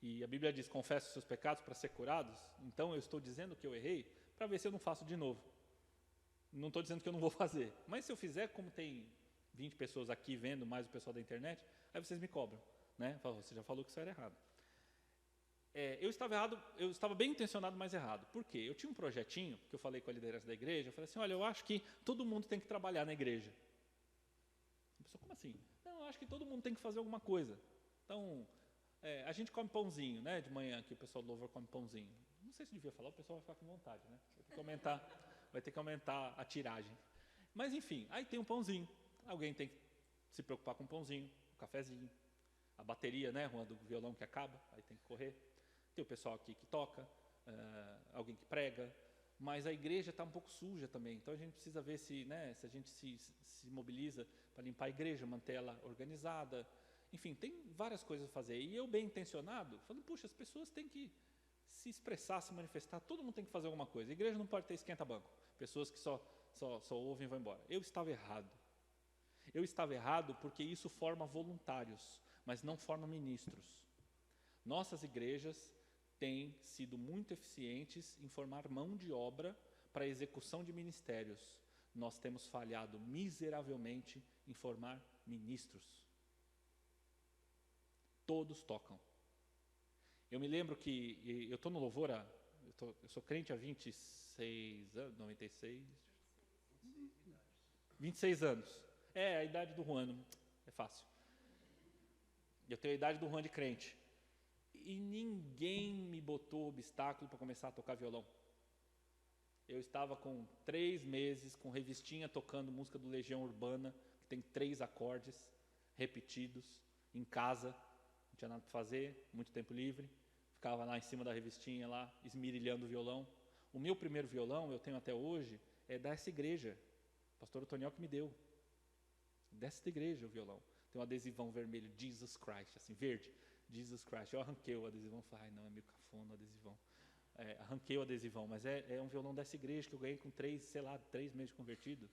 E a Bíblia diz: confessa os seus pecados para ser curados. Então eu estou dizendo que eu errei para ver se eu não faço de novo. Não estou dizendo que eu não vou fazer. Mas se eu fizer, como tem 20 pessoas aqui vendo, mais o pessoal da internet, aí vocês me cobram, né? Falam: você já falou que isso era errado. Eu estava errado, eu estava bem intencionado, mas errado. Por quê? Eu tinha um projetinho, que eu falei com a liderança da igreja, eu falei assim: olha, eu acho que todo mundo tem que trabalhar na igreja. A pessoa: como assim? Não, eu acho que todo mundo tem que fazer alguma coisa. Então, a gente come pãozinho, né? De manhã, que o pessoal do louvor come pãozinho. Não sei se devia falar, o pessoal vai ficar com vontade, né? Vai ter que aumentar a tiragem. Mas enfim, aí tem um pãozinho. Alguém tem que se preocupar com o pãozinho, o cafezinho, a bateria, né? Do violão que acaba, aí tem que correr. Tem o pessoal aqui que toca, alguém que prega, mas a igreja está um pouco suja também, então a gente precisa ver se a gente se mobiliza para limpar a igreja, manter ela organizada. Enfim, tem várias coisas a fazer. E eu, bem intencionado, falando: puxa, as pessoas têm que se expressar, se manifestar, todo mundo tem que fazer alguma coisa. A igreja não pode ter esquenta-banco, pessoas que só ouvem e vão embora. Eu estava errado. Eu estava errado porque isso forma voluntários, mas não forma ministros. Nossas igrejas têm sido muito eficientes em formar mão de obra para a execução de ministérios. Nós temos falhado miseravelmente em formar ministros. Todos tocam. Eu me lembro que eu estou no louvor, eu sou crente há 26 anos, 96, 26 anos. A idade do Juan, é fácil. Eu tenho a idade do Juan de crente. E ninguém me botou obstáculo para começar a tocar violão. Eu estava com 3 meses, com revistinha, tocando música do Legião Urbana, que tem 3 acordes repetidos, em casa, não tinha nada para fazer, muito tempo livre, ficava lá em cima da revistinha, lá, esmirilhando o violão. O meu primeiro violão, eu tenho até hoje, é dessa igreja, o pastor Otoniel que me deu, dessa igreja o violão. Tem um adesivão vermelho, Jesus Christ, assim, verde, Jesus Christ. Eu arranquei o adesivão, falei: ai não, é meio cafona o adesivão. Arranquei o adesivão, mas é um violão dessa igreja que eu ganhei com 3 meses de convertido.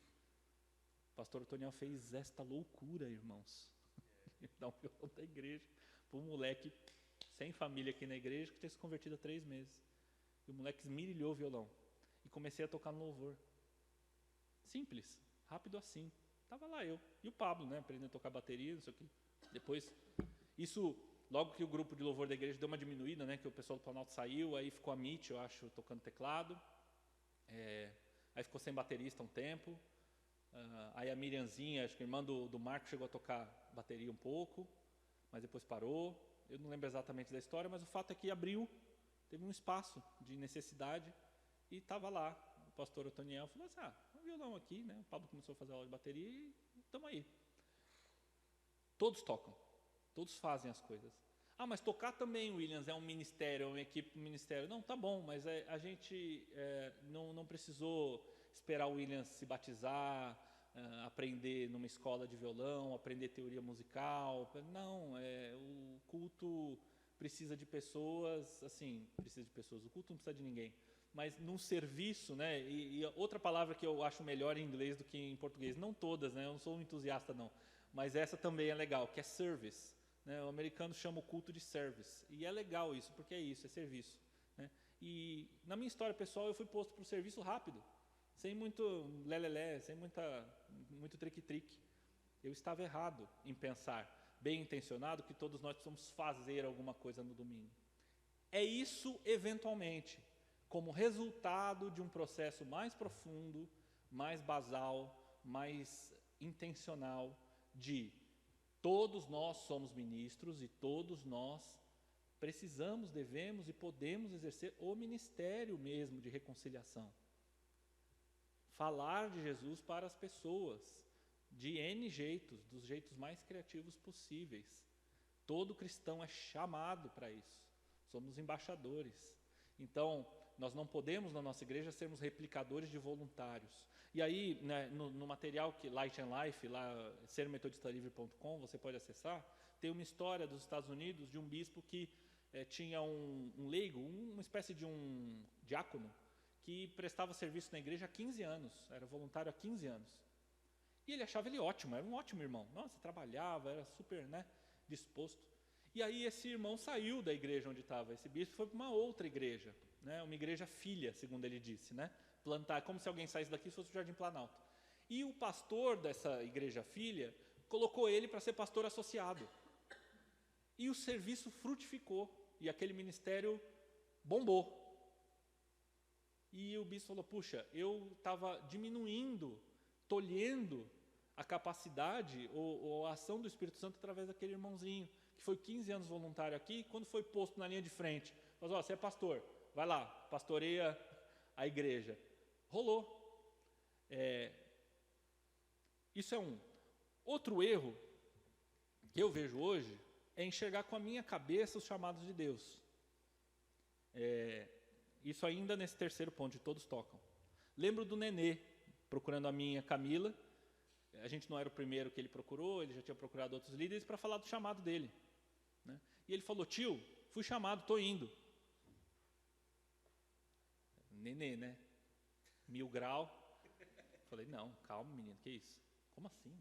O pastor Otoniel fez esta loucura, irmãos. dar um violão da igreja para um moleque sem família aqui na igreja que tinha se convertido há 3 meses. E o moleque esmirilhou o violão. E comecei a tocar no louvor. Simples, rápido assim. Tava lá eu e o Pablo, né, aprendendo a tocar bateria, não sei o quê. Depois, isso, logo que o grupo de louvor da igreja deu uma diminuída, né, que o pessoal do Planalto saiu, aí ficou a Mitch, eu acho, tocando teclado. Aí ficou sem baterista um tempo. Aí a Miriamzinha, acho que a irmã do Marco, chegou a tocar bateria um pouco, mas depois parou. Eu não lembro exatamente da história, mas o fato é que abriu, teve um espaço de necessidade e estava lá. O pastor Otoniel falou assim, um violão aqui, né? O Pablo começou a fazer aula de bateria e estamos aí. Todos tocam, todos fazem as coisas. Mas tocar também, Williams, é um ministério, é uma equipe do ministério. Não, tá bom, mas a gente não precisou esperar o Williams se batizar, aprender numa escola de violão, aprender teoria musical. Não, o culto precisa de pessoas, assim, precisa de pessoas, o culto não precisa de ninguém. Mas num serviço, né, e outra palavra que eu acho melhor em inglês do que em português, não todas, né, eu não sou um entusiasta não, mas essa também é legal, que é service. Né, o americano chama o culto de service, e é legal isso, porque é isso, é serviço. Né? E na minha história pessoal eu fui posto para o serviço rápido, sem muito lelelé, sem muito trique-trique. Eu estava errado em pensar, bem intencionado, que todos nós precisamos fazer alguma coisa no domingo. É isso, eventualmente, como resultado de um processo mais profundo, mais basal, mais intencional, de todos nós somos ministros e todos nós precisamos, devemos e podemos exercer o ministério mesmo de reconciliação. Falar de Jesus para as pessoas, de N jeitos, dos jeitos mais criativos possíveis. Todo cristão é chamado para isso. Somos embaixadores. Então, nós não podemos na nossa igreja sermos replicadores de voluntários. E aí, né, no material que Light and Life, lá, sermetodistalivre.com, você pode acessar, tem uma história dos Estados Unidos de um bispo que tinha um leigo, uma espécie de um diácono, que prestava serviço na igreja há 15 anos, era voluntário há 15 anos. E ele achava ele ótimo, era um ótimo irmão. Nossa, trabalhava, era super, né, disposto. E aí esse irmão saiu da igreja onde estava esse bispo e foi para uma outra igreja, né, uma igreja filha, segundo ele disse, né, plantar, como se alguém saísse daqui e fosse o Jardim Planalto. E o pastor dessa igreja filha colocou ele para ser pastor associado. E o serviço frutificou, e aquele ministério bombou. E o bispo falou, puxa, eu estava diminuindo, tolhendo a capacidade ou a ação do Espírito Santo através daquele irmãozinho, que foi 15 anos voluntário aqui, quando foi posto na linha de frente, falou, você é pastor, vai lá, pastoreia a igreja. Rolou. Isso é um. Outro erro que eu vejo hoje é enxergar com a minha cabeça os chamados de Deus. Isso ainda nesse terceiro ponto, de todos tocam. Lembro do Nenê, procurando a minha Camila. A gente não era o primeiro que ele procurou, ele já tinha procurado outros líderes para falar do chamado dele. Né? E ele falou, tio, fui chamado, estou indo. Nenê, né? 1000 grau. Falei, não, calma menino, que isso? Como assim?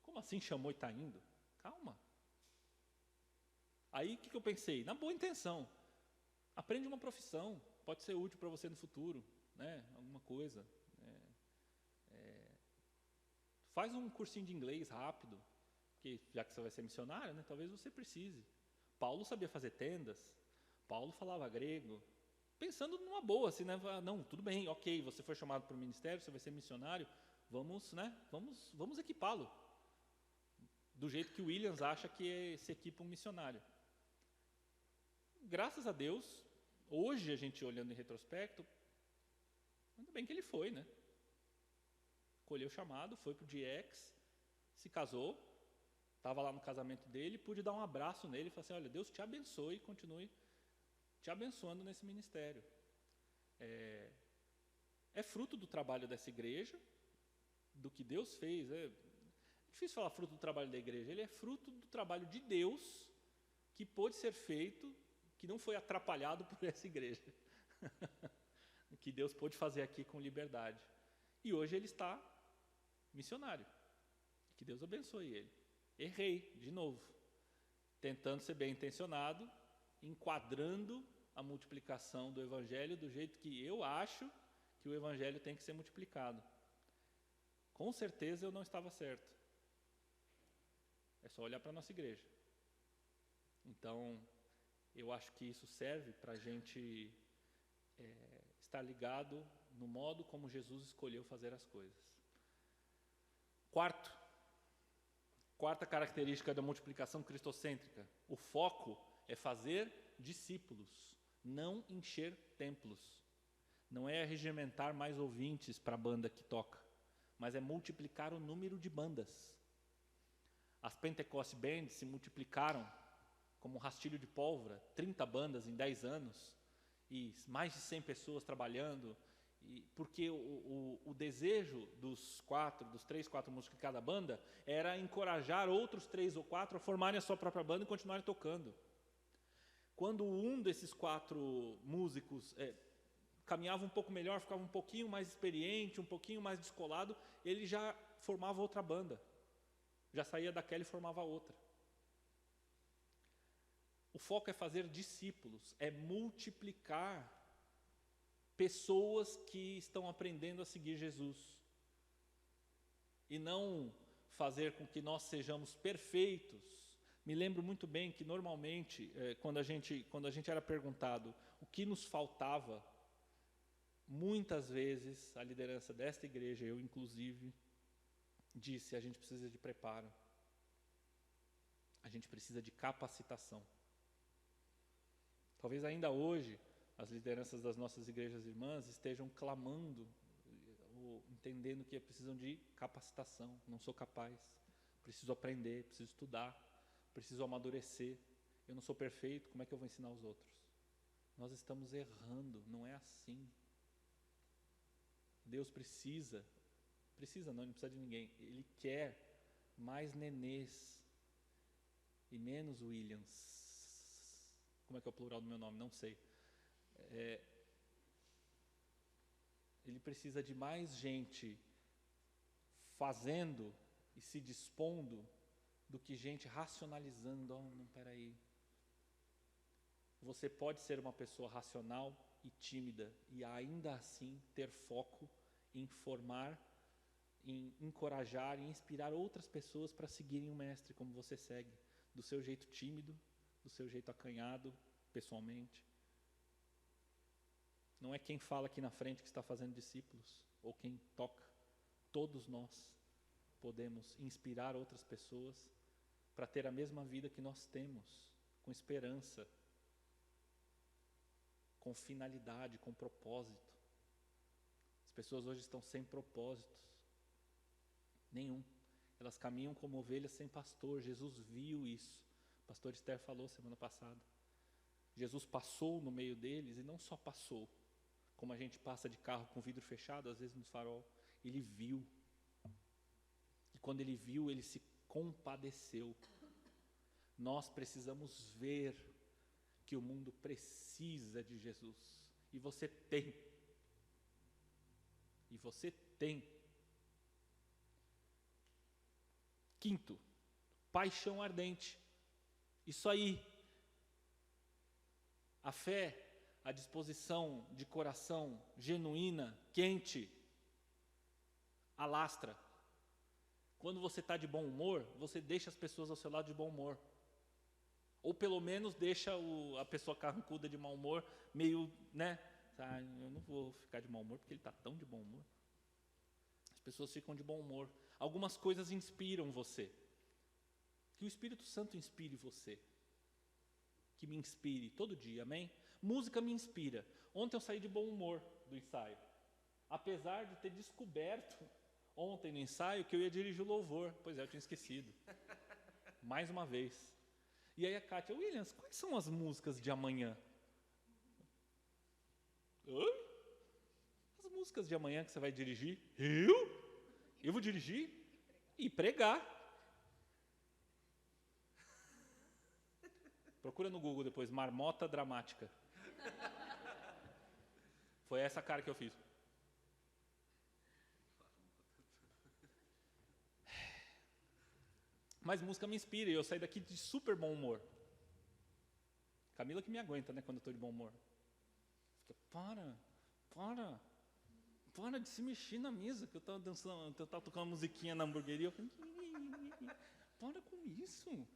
Como assim chamou e está indo? Calma. Aí o que eu pensei? Na boa intenção. Aprende uma profissão, pode ser útil para você no futuro, né? Alguma coisa. Faz um cursinho de inglês rápido, porque já que você vai ser missionário, né, talvez você precise. Paulo sabia fazer tendas, Paulo falava grego, pensando numa boa, assim, né? Não, tudo bem, ok, você foi chamado para o ministério, você vai ser missionário, vamos equipá-lo, do jeito que o Williams acha que se equipa um missionário. Graças a Deus, hoje a gente olhando em retrospecto, ainda bem que ele foi, né? Colheu o chamado, foi para o DX, se casou, estava lá no casamento dele, pude dar um abraço nele e falar assim, olha, Deus te abençoe e continue te abençoando nesse ministério. É fruto do trabalho dessa igreja, do que Deus fez. É difícil falar fruto do trabalho da igreja, ele é fruto do trabalho de Deus, que pôde ser feito, que não foi atrapalhado por essa igreja, que Deus pôde fazer aqui com liberdade. E hoje ele está missionário, que Deus abençoe ele. Errei, de novo, tentando ser bem intencionado, enquadrando a multiplicação do Evangelho do jeito que eu acho que o Evangelho tem que ser multiplicado. Com certeza eu não estava certo. É só olhar para a nossa igreja. Então, eu acho que isso serve para a gente estar ligado no modo como Jesus escolheu fazer as coisas. Quarta característica da multiplicação cristocêntrica: o foco é fazer discípulos, não encher templos. Não é regimentar mais ouvintes para a banda que toca, mas é multiplicar o número de bandas. As Pentecost Bands se multiplicaram como um rastilho de pólvora, 30 bandas em 10 anos, e mais de 100 pessoas trabalhando, porque o desejo dos 3, 4 músicos de cada banda era encorajar outros 3 ou 4 a formarem a sua própria banda e continuarem tocando. Quando um desses 4 músicos caminhava um pouco melhor, ficava um pouquinho mais experiente, um pouquinho mais descolado, ele já formava outra banda, já saía daquela e formava outra. O foco é fazer discípulos, é multiplicar pessoas que estão aprendendo a seguir Jesus. E não fazer com que nós sejamos perfeitos. Me lembro muito bem que normalmente, quando a gente era perguntado o que nos faltava, muitas vezes a liderança desta igreja, eu inclusive, disse: a gente precisa de preparo. A gente precisa de capacitação. Talvez ainda hoje as lideranças das nossas igrejas irmãs estejam clamando, ou entendendo que precisam de capacitação. Não sou capaz, preciso aprender, preciso estudar, preciso amadurecer. Eu não sou perfeito, como é que eu vou ensinar os outros? Nós estamos errando, não é assim. Deus precisa não, ele não precisa de ninguém. Ele quer mais nenês e menos Williams. Como é que é o plural do meu nome? Não sei. Ele precisa de mais gente fazendo e se dispondo do que gente racionalizando. Oh, não, peraí. Você pode ser uma pessoa racional e tímida e ainda assim ter foco em formar, em encorajar e inspirar outras pessoas para seguirem o mestre como você segue, do seu jeito tímido, do seu jeito acanhado, pessoalmente. Não é quem fala aqui na frente que está fazendo discípulos, ou quem toca. Todos nós podemos inspirar outras pessoas para ter a mesma vida que nós temos, com esperança, com finalidade, com propósito. As pessoas hoje estão sem propósitos nenhum. Elas caminham como ovelhas sem pastor. Jesus viu isso. O pastor Esther falou semana passada. Jesus passou no meio deles, e não só passou, como a gente passa de carro com vidro fechado, às vezes no farol. Ele viu. E quando ele viu, ele se compadeceu. Nós precisamos ver que o mundo precisa de Jesus. E você tem. E você tem. Quinto, paixão ardente. Isso aí. A fé, a disposição de coração genuína, quente, alastra. Quando você está de bom humor, você deixa as pessoas ao seu lado de bom humor. Ou pelo menos deixa a pessoa carrancuda de mau humor meio, né? Ah, eu não vou ficar de mau humor porque ele está tão de bom humor. As pessoas ficam de bom humor. Algumas coisas inspiram você. Que o Espírito Santo inspire você. Que me inspire todo dia, amém? Música me inspira. Ontem eu saí de bom humor do ensaio. Apesar de ter descoberto ontem no ensaio que eu ia dirigir o louvor. Pois é, eu tinha esquecido. Mais uma vez. E aí a Kátia: Williams, quais são as músicas de amanhã? Oi? As músicas de amanhã que você vai dirigir? Eu vou dirigir? E pregar. Procura no Google depois, marmota dramática. Foi essa cara que eu fiz. Mas música me inspira e eu saí daqui de super bom humor. Camila que me aguenta, né, quando eu estou de bom humor. Fica, para de se mexer na mesa, que eu estava dançando, eu estava tocando uma musiquinha na hamburgueria, eu falei, para com isso.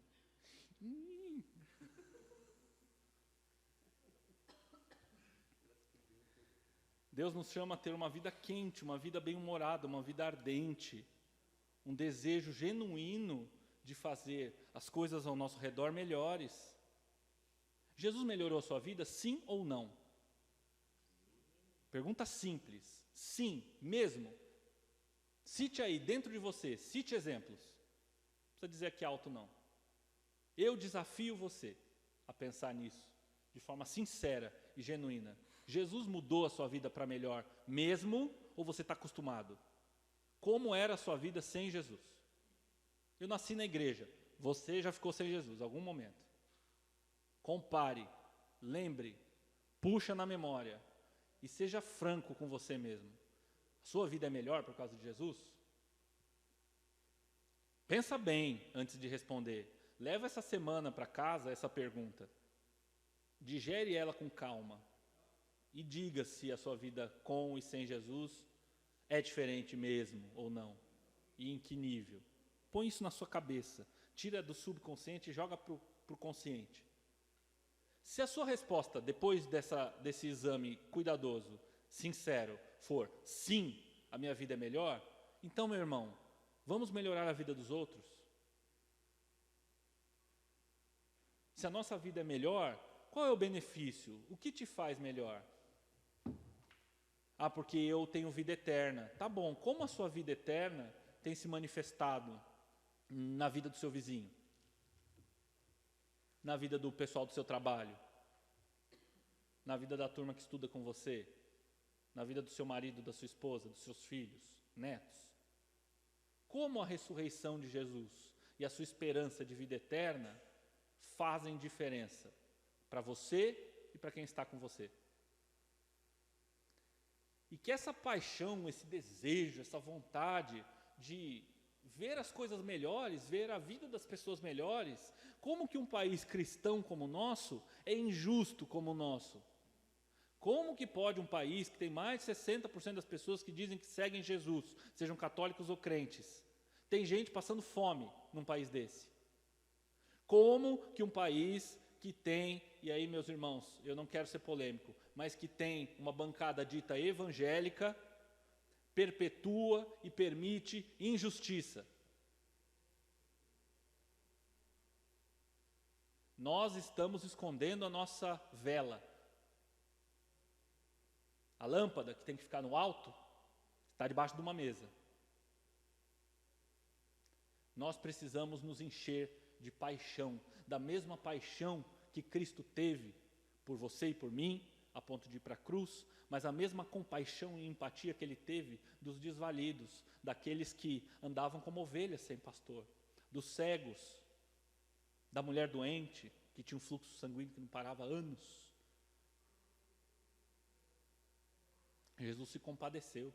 Deus nos chama a ter uma vida quente, uma vida bem-humorada, uma vida ardente, um desejo genuíno de fazer as coisas ao nosso redor melhores. Jesus melhorou a sua vida, sim ou não? Pergunta simples. Sim, mesmo. Cite aí, dentro de você, cite exemplos. Não precisa dizer aqui alto, não. Eu desafio você a pensar nisso, de forma sincera e genuína. Jesus mudou a sua vida para melhor, mesmo, ou você está acostumado? Como era a sua vida sem Jesus? Eu nasci na igreja, você já ficou sem Jesus, em algum momento. Compare, lembre, puxa na memória e seja franco com você mesmo. A sua vida é melhor por causa de Jesus? Pensa bem antes de responder. Leva essa semana para casa essa pergunta. Digere ela com calma. E diga se a sua vida com e sem Jesus é diferente mesmo ou não. E em que nível. Põe isso na sua cabeça. Tira do subconsciente e joga para o consciente. Se a sua resposta, depois desse exame cuidadoso, sincero, for sim, a minha vida é melhor, então, meu irmão, vamos melhorar a vida dos outros? Se a nossa vida é melhor, qual é o benefício? O que te faz melhor? Ah, porque eu tenho vida eterna. Tá bom, como a sua vida eterna tem se manifestado na vida do seu vizinho? Na vida do pessoal do seu trabalho? Na vida da turma que estuda com você? Na vida do seu marido, da sua esposa, dos seus filhos, netos? Como a ressurreição de Jesus e a sua esperança de vida eterna fazem diferença para você e para quem está com você? E que essa paixão, esse desejo, essa vontade de ver as coisas melhores, ver a vida das pessoas melhores, como que um país cristão como o nosso é injusto como o nosso? Como que pode um país que tem mais de 60% das pessoas que dizem que seguem Jesus, sejam católicos ou crentes, tem gente passando fome num país desse? Como que um país que tem, e aí meus irmãos, eu não quero ser polêmico, mas que tem uma bancada dita evangélica, perpetua e permite injustiça? Nós estamos escondendo a nossa vela. A lâmpada, que tem que ficar no alto, está debaixo de uma mesa. Nós precisamos nos encher de paixão, da mesma paixão que Cristo teve por você e por mim, a ponto de ir para a cruz, mas a mesma compaixão e empatia que ele teve dos desvalidos, daqueles que andavam como ovelhas sem pastor, dos cegos, da mulher doente, que tinha um fluxo sanguíneo que não parava há anos. Jesus se compadeceu.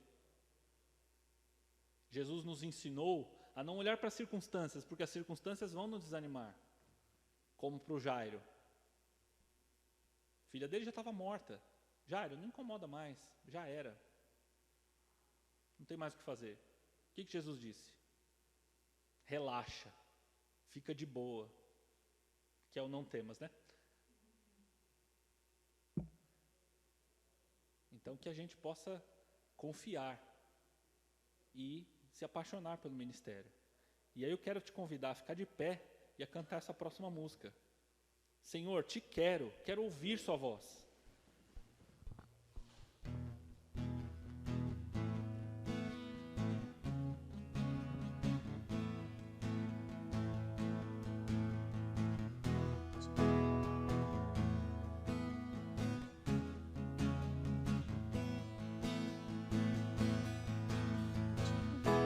Jesus nos ensinou a não olhar para as circunstâncias, porque as circunstâncias vão nos desanimar, como para o Jairo. A filha dele já estava morta. Jairo, não incomoda mais, já era. Não tem mais o que fazer. O que Jesus disse? Relaxa, fica de boa, que é o não temas, né? Então que a gente possa confiar e se apaixonar pelo ministério. E aí eu quero te convidar a ficar de pé e a cantar essa próxima música. Senhor, te quero ouvir sua voz.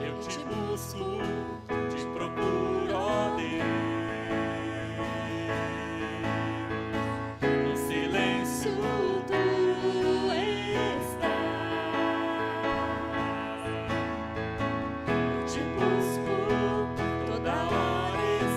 Eu te busco, te procuro, ó Deus. No silêncio tu estás. Eu te busco toda hora e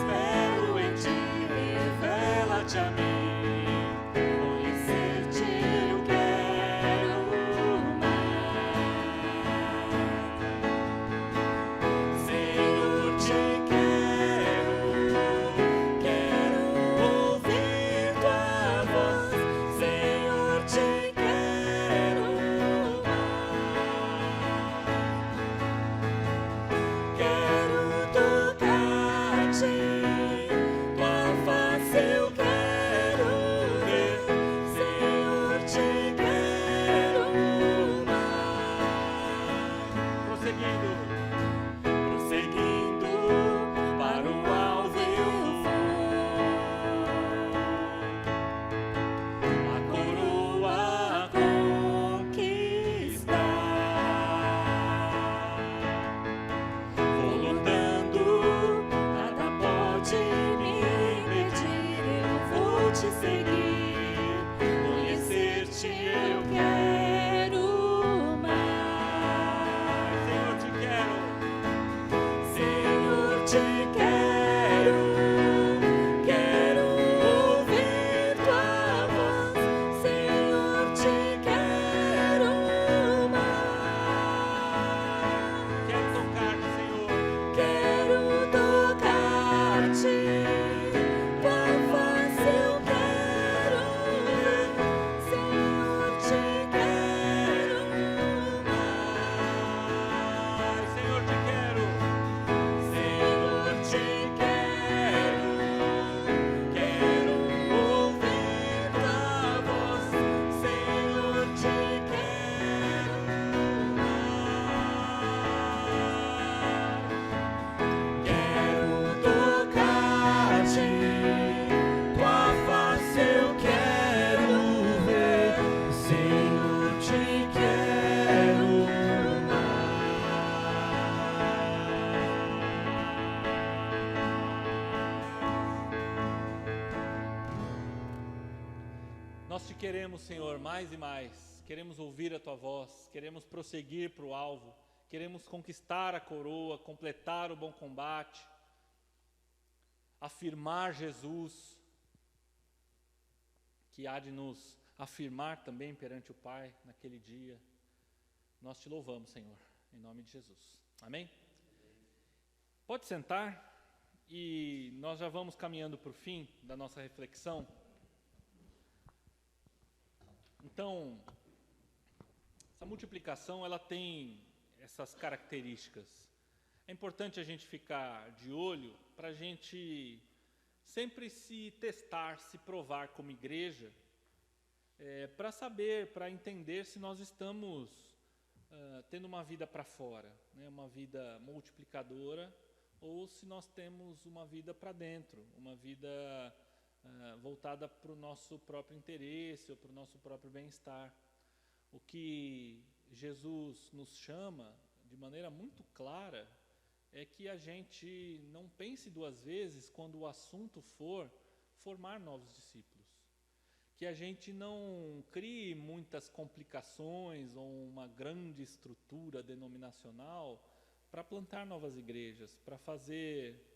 seguir, conhecer-te eu quero mais. Senhor, te quero. Senhor, te quero, quero ouvir tua voz. Senhor, te quero mais. Quero tocar-te, Senhor. Quero tocar-te, tua face eu quero ver. Senhor, te quero mais. Senhor, te quero. Senhor, te quero, quero ouvir tua voz. Senhor, te quero mais. Quero tocar-te, tua face eu quero ver. Senhor, te quero mais. Nós te queremos, Senhor, mais e mais. Queremos ouvir a tua voz, queremos prosseguir para o alvo, queremos conquistar a coroa, completar o bom combate, afirmar Jesus, que há de nos afirmar também perante o Pai naquele dia. Nós te louvamos, Senhor, em nome de Jesus. Amém? Pode sentar e nós já vamos caminhando para o fim da nossa reflexão. Então, essa multiplicação, ela tem essas características. É importante a gente ficar de olho para a gente sempre se testar, se provar como igreja, para saber, para entender se nós estamos tendo uma vida para fora, né, uma vida multiplicadora, ou se nós temos uma vida para dentro, uma vida voltada para o nosso próprio interesse ou para o nosso próprio bem-estar. O que Jesus nos chama de maneira muito clara é que a gente não pense duas vezes quando o assunto for formar novos discípulos. Que a gente não crie muitas complicações ou uma grande estrutura denominacional para plantar novas igrejas, para fazer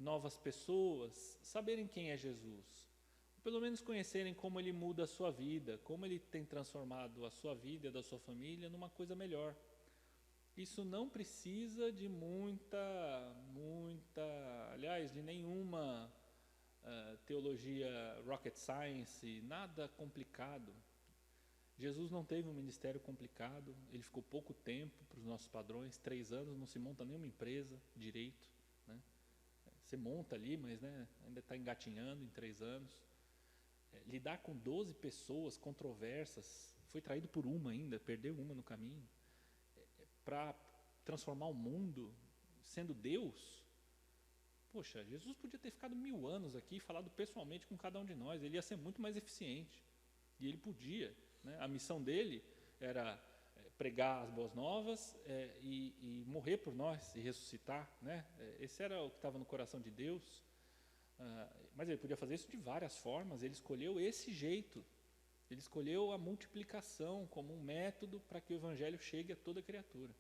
novas pessoas saberem quem é Jesus, ou pelo menos conhecerem como Ele muda a sua vida, como Ele tem transformado a sua vida e a da sua família numa coisa melhor. Isso não precisa de aliás, de nenhuma teologia rocket science, nada complicado. Jesus não teve um ministério complicado, Ele ficou pouco tempo para os nossos padrões, 3 anos, não se monta nenhuma empresa direito, né? Você monta ali, mas ainda está engatinhando em 3 anos. Lidar com 12 pessoas controversas, foi traído por uma ainda, perdeu uma no caminho, para transformar o mundo, sendo Deus. Poxa, Jesus podia ter ficado 1000 anos aqui e falado pessoalmente com cada um de nós, ele ia ser muito mais eficiente, e ele podia, né? A missão dele era pregar as boas novas e morrer por nós e ressuscitar, né? Esse era o que estava no coração de Deus, mas ele podia fazer isso de várias formas. Ele escolheu esse jeito, ele escolheu a multiplicação como um método para que o evangelho chegue a toda criatura.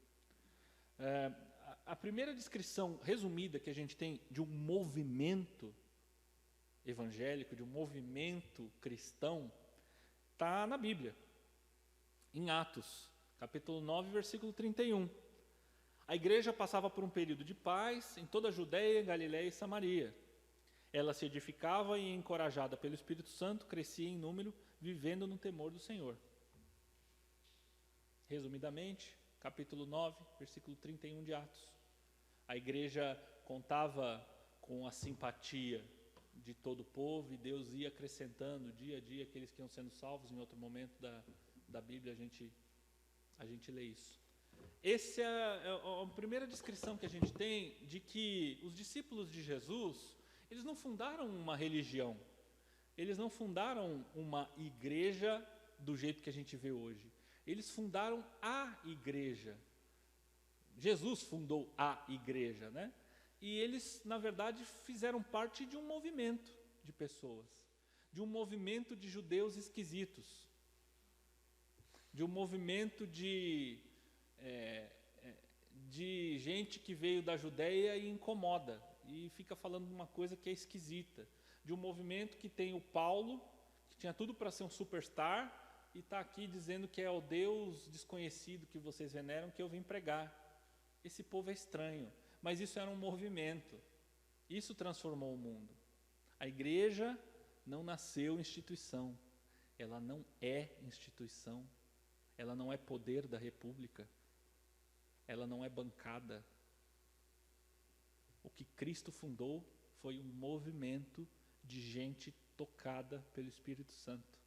A primeira descrição resumida que a gente tem de um movimento evangélico, de um movimento cristão, está na Bíblia, em Atos, capítulo 9, versículo 31. A igreja passava por um período de paz em toda a Judéia, Galiléia e Samaria. Ela se edificava e, encorajada pelo Espírito Santo, crescia em número, vivendo no temor do Senhor. Resumidamente, capítulo 9, versículo 31 de Atos. A igreja contava com a simpatia de todo o povo, e Deus ia acrescentando dia a dia aqueles que iam sendo salvos. Em outro momento da Bíblia a gente lê isso. Essa é a primeira descrição que a gente tem de que os discípulos de Jesus, eles não fundaram uma religião, eles não fundaram uma igreja do jeito que a gente vê hoje, eles fundaram a igreja. Jesus fundou a igreja, né? E eles, na verdade, fizeram parte de um movimento de pessoas. de um movimento de judeus esquisitos, de um movimento de gente que veio da Judéia e incomoda, e fica falando uma coisa que é esquisita, de um movimento que tem o Paulo, que tinha tudo para ser um superstar, e está aqui dizendo que é o Deus desconhecido que vocês veneram que eu vim pregar. Esse povo é estranho, mas isso era um movimento, isso transformou o mundo. A igreja não nasceu instituição, ela não é instituição, ela não é poder da república, ela não é bancada. O que Cristo fundou foi um movimento de gente tocada pelo Espírito Santo,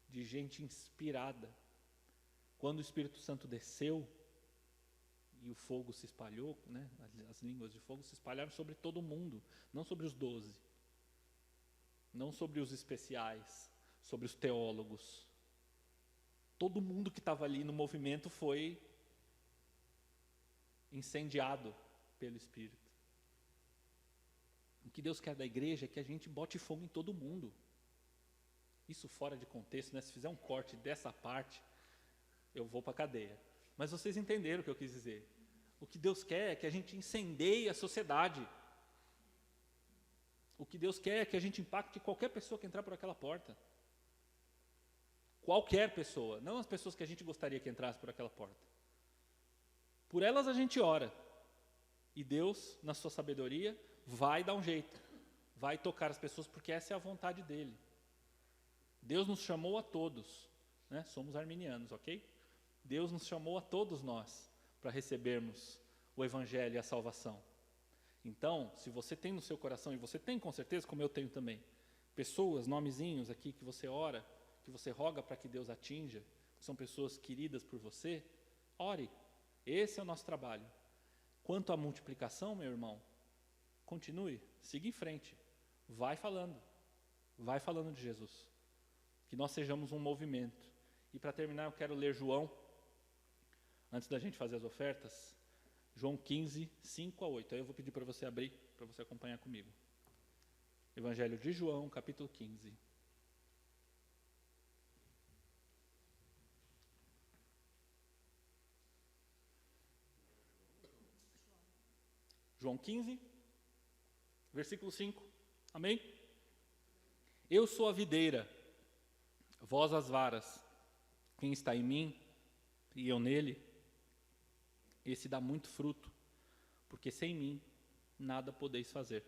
de gente inspirada. Quando o Espírito Santo desceu e o fogo se espalhou, né, as línguas de fogo se espalharam sobre todo mundo, não sobre os 12, não sobre os especiais, sobre os teólogos. Todo mundo que estava ali no movimento foi incendiado pelo Espírito. O que Deus quer da igreja é que a gente bote fogo em todo mundo. Isso fora de contexto, né? Se fizer um corte dessa parte, eu vou para a cadeia. Mas vocês entenderam o que eu quis dizer. O que Deus quer é que a gente incendeie a sociedade. O que Deus quer é que a gente impacte qualquer pessoa que entrar por aquela porta. Qualquer pessoa, não as pessoas que a gente gostaria que entrasse por aquela porta. Por elas a gente ora. E Deus, na sua sabedoria, vai dar um jeito. Vai tocar as pessoas, porque essa é a vontade dEle. Deus nos chamou a todos, né? Somos arminianos, ok? Deus nos chamou a todos nós para recebermos o Evangelho e a salvação. Então, se você tem no seu coração, e você tem com certeza, como eu tenho também, pessoas, nomezinhos aqui que você ora, que você roga para que Deus atinja, que são pessoas queridas por você, ore. Esse é o nosso trabalho. Quanto à multiplicação, meu irmão, continue, siga em frente, vai falando de Jesus. Que nós sejamos um movimento. E para terminar, eu quero ler João, antes da gente fazer as ofertas, João 15, 5 a 8. Aí eu vou pedir para você abrir, para você acompanhar comigo. Evangelho de João, capítulo 15. João 15, versículo 5. Amém? Eu sou a videira, vós as varas. Quem está em mim e eu nele, esse dá muito fruto, porque sem mim nada podeis fazer.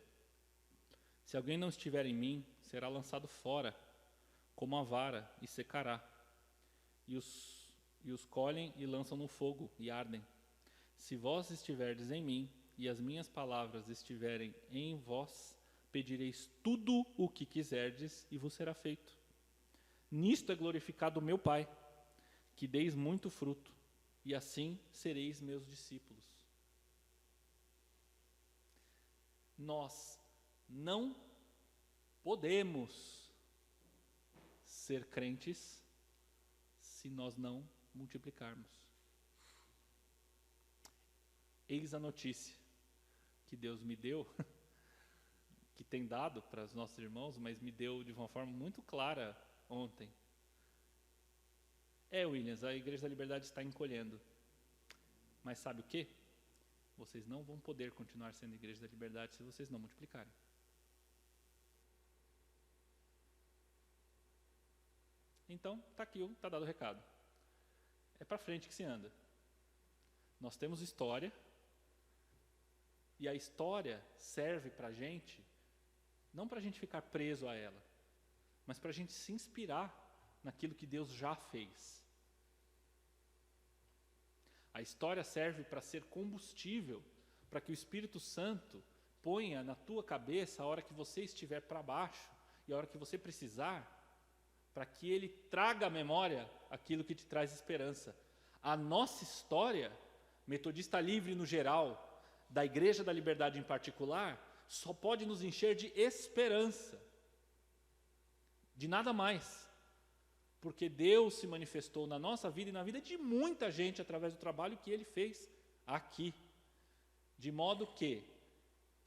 Se alguém não estiver em mim, será lançado fora, como a vara, e secará. E os colhem e lançam no fogo, e ardem. Se vós estiverdes em mim, e as minhas palavras estiverem em vós, pedireis tudo o que quiserdes, e vos será feito. Nisto é glorificado o meu Pai, que deis muito fruto, e assim sereis meus discípulos. Nós não podemos ser crentes se nós não multiplicarmos. Eis a notícia que Deus me deu, que tem dado para os nossos irmãos, mas me deu de uma forma muito clara ontem. Williams, a Igreja da Liberdade está encolhendo. Mas sabe o quê? Vocês não vão poder continuar sendo Igreja da Liberdade se vocês não multiplicarem. Então, está aqui, está dado o recado. É para frente que se anda. Nós temos história, e a história serve para a gente, não para a gente ficar preso a ela, mas para a gente se inspirar naquilo que Deus já fez. A história serve para ser combustível, para que o Espírito Santo ponha na tua cabeça a hora que você estiver para baixo e a hora que você precisar, para que ele traga à memória aquilo que te traz esperança. A nossa história, Metodista Livre no geral, da Igreja da Liberdade em particular, só pode nos encher de esperança, de nada mais. Porque Deus se manifestou na nossa vida e na vida de muita gente através do trabalho que Ele fez aqui. De modo que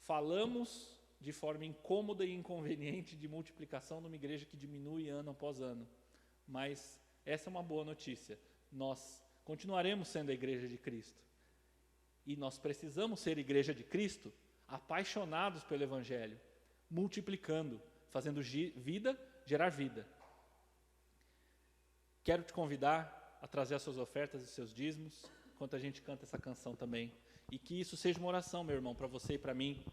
falamos de forma incômoda e inconveniente de multiplicação numa igreja que diminui ano após ano. Mas essa é uma boa notícia. Nós continuaremos sendo a igreja de Cristo. E nós precisamos ser igreja de Cristo, apaixonados pelo Evangelho, multiplicando, fazendo vida gerar vida. Quero te convidar a trazer as suas ofertas e seus dízimos, enquanto a gente canta essa canção também. E que isso seja uma oração, meu irmão, para você e para mim.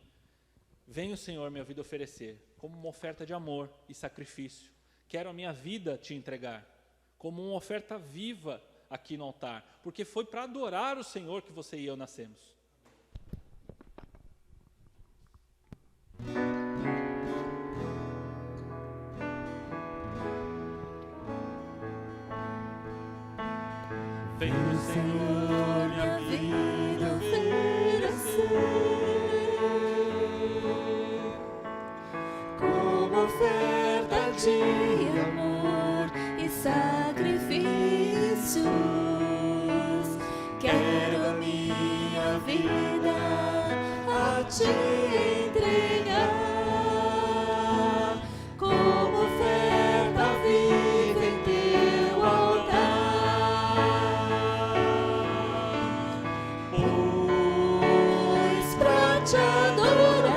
Venha o Senhor minha vida oferecer, como uma oferta de amor e sacrifício. Quero a minha vida te entregar, como uma oferta viva aqui no altar, porque foi para adorar o Senhor que você e eu nascemos. Vem o Senhor minha vida oferecer, como oferta de amor e sacrifícios. Quero a minha vida a te entregar, como oferta viva em teu altar. Pois pra te adorar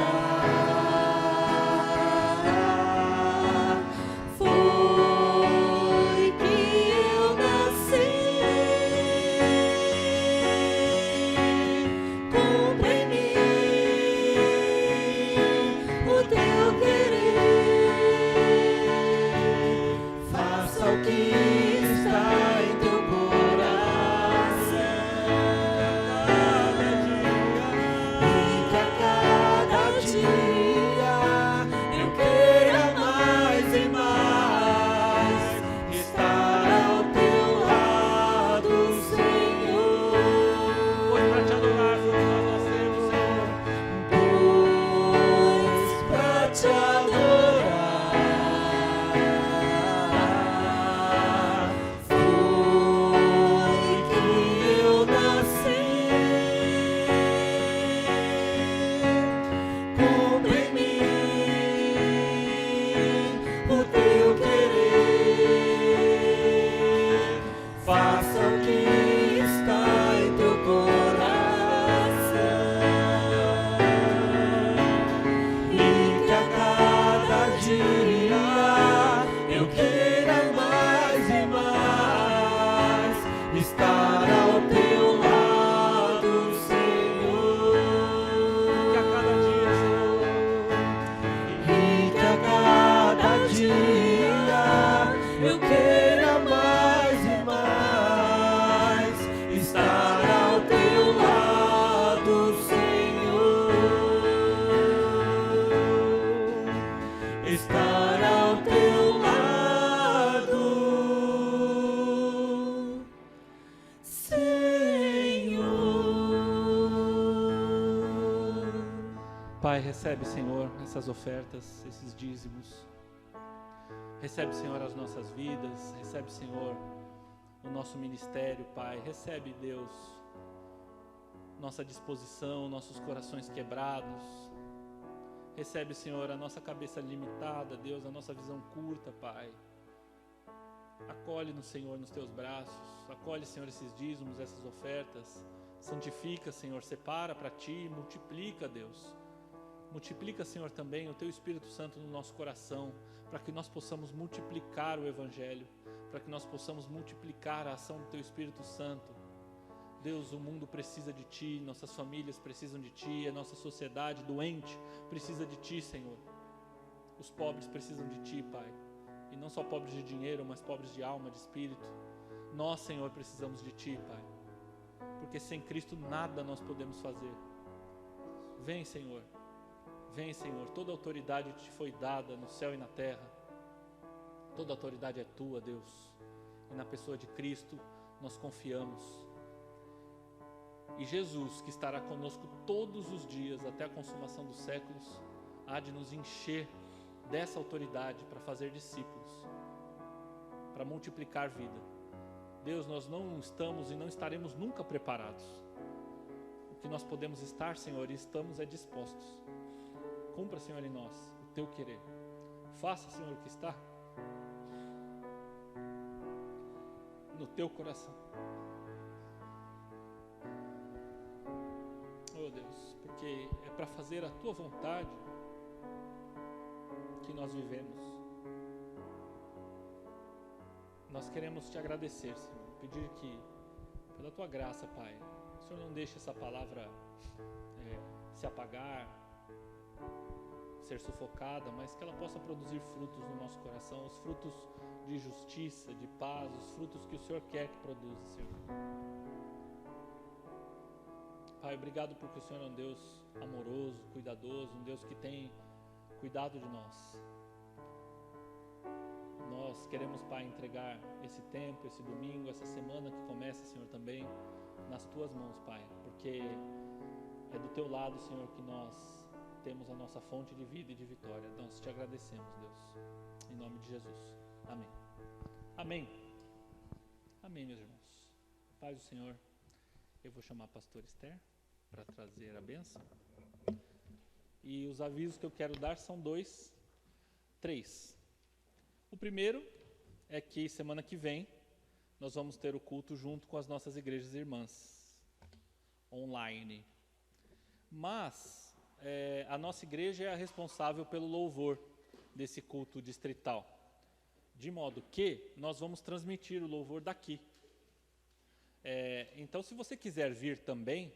foi que eu nasci. Cumpre em mim o teu querer, faça o que está em teu coração, e que a cada dia eu queira mais e mais estar ao teu lado, Senhor. Pois para te adorar foi que nós nascemos, Senhor. Pois pra te adorar foi que eu nasci. Cumpre em mim o teu querer, faça o que está em teu coração, e que a cada dia eu queira mais e mais estar ao teu lado, Senhor. Que a cada dia, Senhor, E que a cada dia eu queira mais e mais estar ao teu lado, Senhor. Estar ao teu lado, Senhor. Pai, recebe, Senhor, essas ofertas, esses dízimos. Recebe, Senhor, as nossas vidas. Recebe, Senhor, o nosso ministério, Pai. Recebe, Deus, nossa disposição, nossos corações quebrados. Recebe, Senhor, a nossa cabeça limitada, Deus, a nossa visão curta, Pai. Acolhe-nos, Senhor, nos teus braços. Acolhe, Senhor, esses dízimos, essas ofertas. Santifica, Senhor, separa para ti, multiplica, Deus. Multiplica, Senhor, também o teu Espírito Santo no nosso coração, para que nós possamos multiplicar o Evangelho, para que nós possamos multiplicar a ação do teu Espírito Santo. Deus, o mundo precisa de ti, nossas famílias precisam de ti, a nossa sociedade doente precisa de ti, Senhor. Os pobres precisam de ti, Pai. E não só pobres de dinheiro, mas pobres de alma, de espírito. Nós, Senhor, precisamos de ti, Pai. Porque sem Cristo nada nós podemos fazer. Vem, Senhor. Vem, Senhor. Toda autoridade te foi dada no céu e na terra. Toda autoridade é tua, Deus. E na pessoa de Cristo nós confiamos. E Jesus, que estará conosco todos os dias até a consumação dos séculos, há de nos encher dessa autoridade para fazer discípulos, para multiplicar vida. Deus, nós não estamos e não estaremos nunca preparados. O que nós podemos estar, Senhor, e estamos dispostos. Cumpra, Senhor, em nós o teu querer. Faça, Senhor, o que está no teu coração. Oh Deus, porque é para fazer a tua vontade que nós vivemos. Nós queremos te agradecer, Senhor, pedir que, pela tua graça, Pai, o Senhor não deixe essa palavra se apagar, ser sufocada, mas que ela possa produzir frutos no nosso coração, os frutos de justiça, de paz, os frutos que o Senhor quer que produza, Senhor. Pai, obrigado porque o Senhor é um Deus amoroso, cuidadoso, um Deus que tem cuidado de nós. Nós queremos, Pai, entregar esse tempo, esse domingo, essa semana que começa, Senhor, também nas Tuas mãos, Pai, porque é do Teu lado, Senhor, que nós temos a nossa fonte de vida e de vitória. Nós te agradecemos, Deus, em nome de Jesus. Amém. Amém. Amém, meus irmãos. Paz do Senhor. Eu vou chamar a pastora Esther para trazer a bênção. E os avisos que eu quero dar são três. O primeiro é que semana que vem nós vamos ter o culto junto com as nossas igrejas irmãs, online. Mas a nossa igreja é a responsável pelo louvor desse culto distrital, de modo que nós vamos transmitir o louvor daqui. Então, se você quiser vir também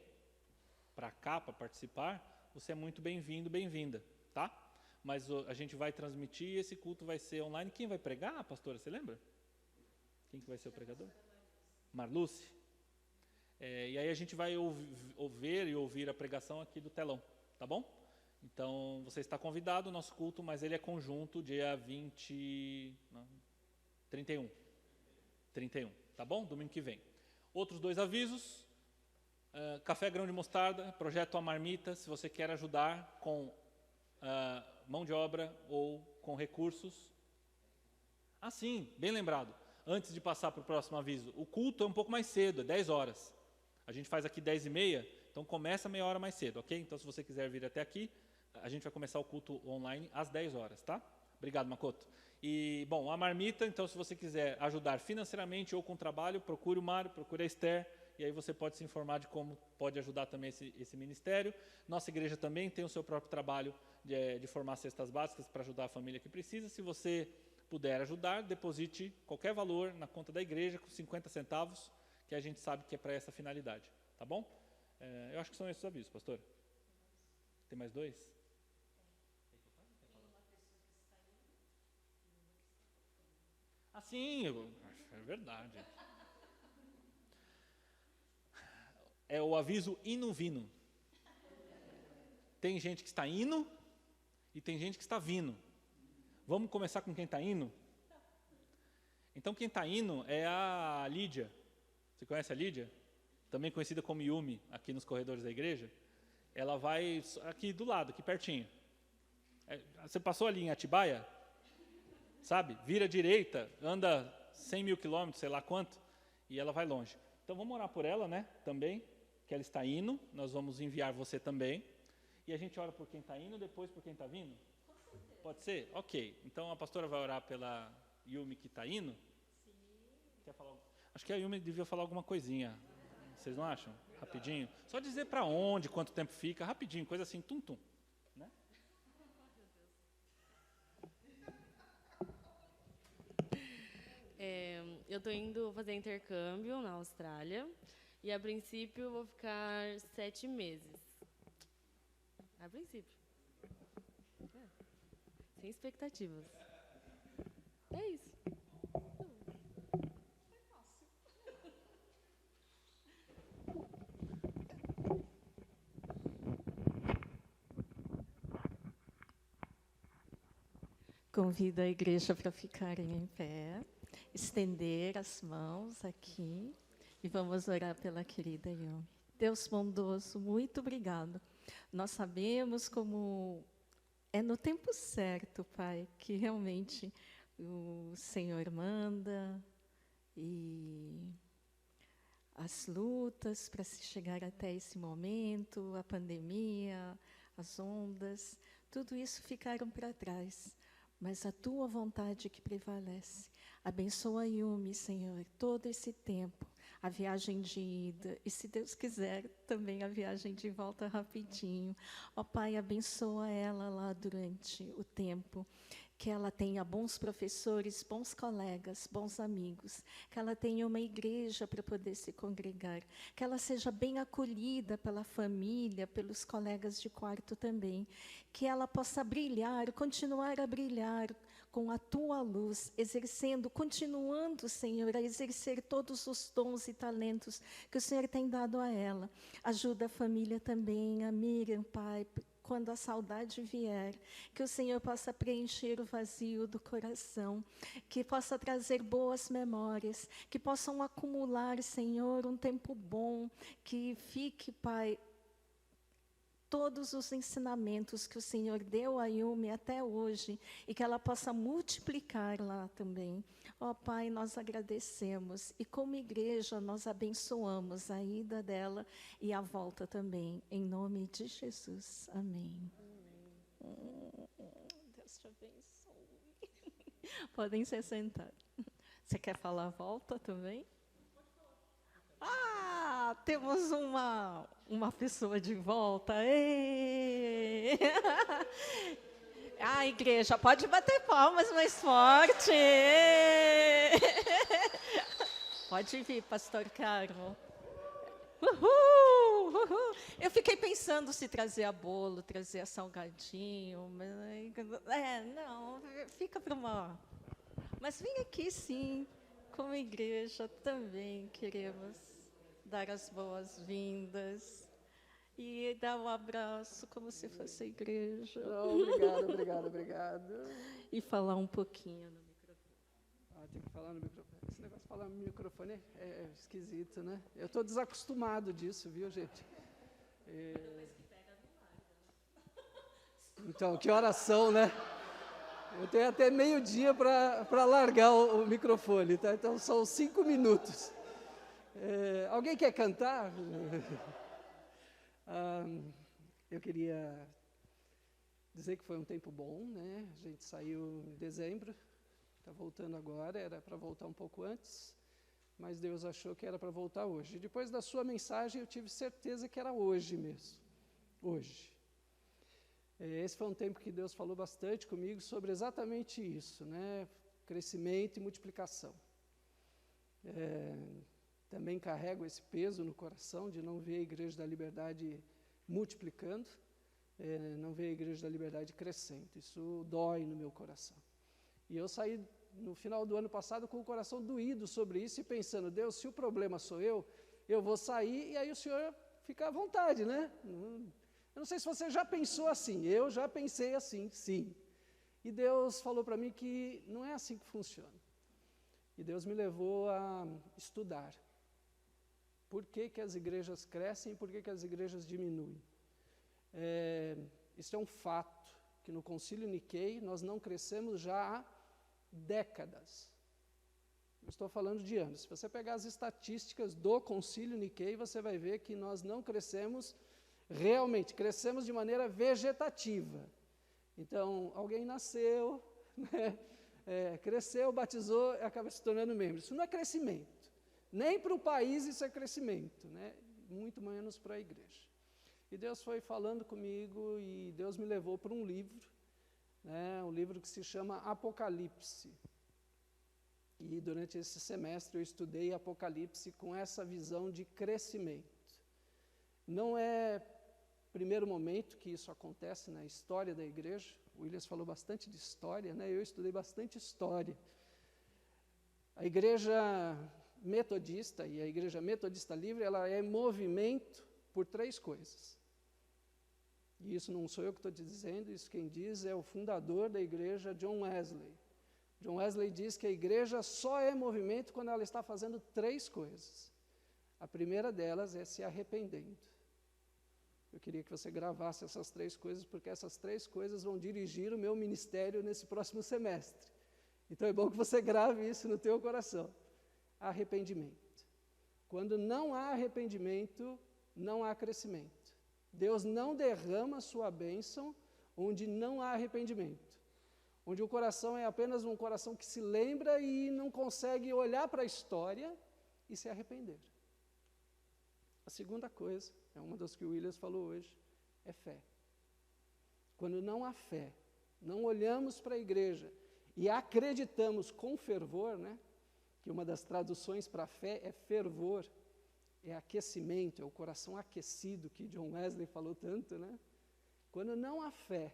para cá para participar, você é muito bem-vindo, bem-vinda, tá? Mas a gente vai transmitir e esse culto vai ser online. Quem vai pregar, pastora, você lembra? Quem que vai ser o pregador? Marluce. E aí a gente vai ouvir a pregação aqui do telão, tá bom? Então, você está convidado ao nosso culto, mas ele é conjunto, dia 31, tá bom? Domingo que vem. Outros 2 avisos, Café Grão de Mostarda, Projeto A Marmita, se você quer ajudar com mão de obra ou com recursos. Sim, bem lembrado, antes de passar para o próximo aviso, o culto é um pouco mais cedo, é 10 horas. A gente faz aqui 10h30, então começa meia hora mais cedo, ok? Então, se você quiser vir até aqui, a gente vai começar o culto online às 10 horas, tá? Obrigado, Makoto. E, bom, a marmita, então, se você quiser ajudar financeiramente ou com trabalho, procure o Mário, procure a Esther, e aí você pode se informar de como pode ajudar também esse ministério. Nossa igreja também tem o seu próprio trabalho de formar cestas básicas para ajudar a família que precisa. Se você puder ajudar, deposite qualquer valor na conta da igreja com 50 centavos, que a gente sabe que é para essa finalidade, tá bom? Eu acho que são esses os avisos, pastor. Tem mais 2? Sim, é verdade. É o aviso indo-vindo. Tem gente que está indo e tem gente que está vindo. Vamos começar com quem está indo? Então, quem está indo é a Lídia. Você conhece a Lídia? Também conhecida como Yumi, aqui nos corredores da igreja. Ela vai aqui do lado, aqui pertinho. Você passou ali em Atibaia? Sabe? Vira à direita, anda 100 mil quilômetros, sei lá quanto, e ela vai longe. Então, vamos orar por ela, né? Também, que ela está indo. Nós vamos enviar você também. E a gente ora por quem está indo, depois por quem está vindo? Pode ser? Ok. Então, a pastora vai orar pela Yumi que está indo? Sim. Quer falar? Acho que a Yumi devia falar alguma coisinha. Vocês não acham? Rapidinho. Só dizer para onde, quanto tempo fica, rapidinho, coisa assim, tum-tum. Né? Eu estou indo fazer intercâmbio na Austrália e, a princípio, vou ficar 7 meses. A princípio. Sem expectativas. É isso. Convido a igreja para ficarem em pé, estender as mãos aqui e vamos orar pela querida Yumi. Deus bondoso, muito obrigado. Nós sabemos como é no tempo certo, Pai, que realmente o Senhor manda e as lutas para se chegar até esse momento, a pandemia, as ondas, tudo isso ficaram para trás, mas a tua vontade que prevalece. Abençoa a Yumi, Senhor, todo esse tempo, a viagem de ida, e se Deus quiser, também a viagem de volta rapidinho. Ó Pai, abençoa ela lá durante o tempo, que ela tenha bons professores, bons colegas, bons amigos, que ela tenha uma igreja para poder se congregar, que ela seja bem acolhida pela família, pelos colegas de quarto também, que ela possa brilhar, continuar a brilhar com a tua luz, exercendo, continuando, Senhor, a exercer todos os dons e talentos que o Senhor tem dado a ela. Ajuda a família também, a Miriam, Pai, quando a saudade vier, que o Senhor possa preencher o vazio do coração, que possa trazer boas memórias, que possam acumular, Senhor, um tempo bom, que fique, Pai, todos os ensinamentos que o Senhor deu a Yumi até hoje, e que ela possa multiplicar lá também. Ó Pai, nós agradecemos, e como igreja nós abençoamos a ida dela e a volta também, em nome de Jesus. Amém. Deus te abençoe. Podem se sentar. Você quer falar a volta também? Ah, temos uma pessoa de volta. Êêê! Ah, igreja, pode bater palmas mais forte. Êêê! Pode vir, pastor Carmo. Uhul, uhul. Eu fiquei pensando se trazer a bolo, trazer a salgadinho, mas não, fica para uma. Mas vem aqui sim, como igreja também queremos dar as boas-vindas e dar um abraço como se fosse a igreja. Obrigado. E falar um pouquinho no microfone. Tem que falar no microfone. Esse negócio de falar no microfone é esquisito, né? Eu estou desacostumado disso, viu, gente? Então, que oração, né? Eu tenho até meio-dia para largar o microfone, tá? Então, são 5 minutos. Alguém quer cantar? Eu queria dizer que foi um tempo bom, né? A gente saiu em dezembro, está voltando agora, era para voltar um pouco antes, mas Deus achou que era para voltar hoje. E depois da sua mensagem, eu tive certeza que era hoje mesmo, hoje. Esse foi um tempo que Deus falou bastante comigo sobre exatamente isso, né? Crescimento e multiplicação. Também carrego esse peso no coração de não ver a Igreja da Liberdade multiplicando, não ver a Igreja da Liberdade crescendo. Isso dói no meu coração. E eu saí no final do ano passado com o coração doído sobre isso e pensando, Deus, se o problema sou eu vou sair e aí o Senhor fica à vontade, né? Eu não sei se você já pensou assim, eu já pensei assim, sim. E Deus falou para mim que não é assim que funciona. E Deus me levou a estudar. Por que as igrejas crescem e por que as igrejas diminuem? Isso é um fato, que no Concílio Niquei nós não crescemos já há décadas. Eu estou falando de anos. Se você pegar as estatísticas do Concílio Niquei, você vai ver que nós não crescemos realmente, crescemos de maneira vegetativa. Então, alguém nasceu, né? Cresceu, batizou e acaba se tornando membro. Isso não é crescimento. Nem para o país isso é crescimento, né? Muito menos para a igreja. E Deus foi falando comigo e Deus me levou para um livro, né? Um livro que se chama Apocalipse. E durante esse semestre eu estudei Apocalipse com essa visão de crescimento. Não é primeiro momento que isso acontece na história da igreja. O Williams falou bastante de história, né? Eu estudei bastante história. A igreja metodista e a igreja metodista livre, ela é movimento por 3 coisas. E isso não sou eu que estou dizendo, isso quem diz é o fundador da igreja, John Wesley. John Wesley diz que a igreja só é movimento quando ela está fazendo 3 coisas. A primeira delas é se arrependendo. Eu queria que você gravasse essas 3 coisas, porque essas 3 coisas vão dirigir o meu ministério nesse próximo semestre. Então é bom que você grave isso no teu coração. Arrependimento. Quando não há arrependimento, não há crescimento. Deus não derrama sua bênção onde não há arrependimento, onde o coração é apenas um coração que se lembra e não consegue olhar para a história e se arrepender. A segunda coisa, é uma das que o Williams falou hoje, é fé. Quando não há fé, não olhamos para a igreja e acreditamos com fervor, né? Que uma das traduções para fé é fervor, é aquecimento, é o coração aquecido, que John Wesley falou tanto, né? Quando não há fé,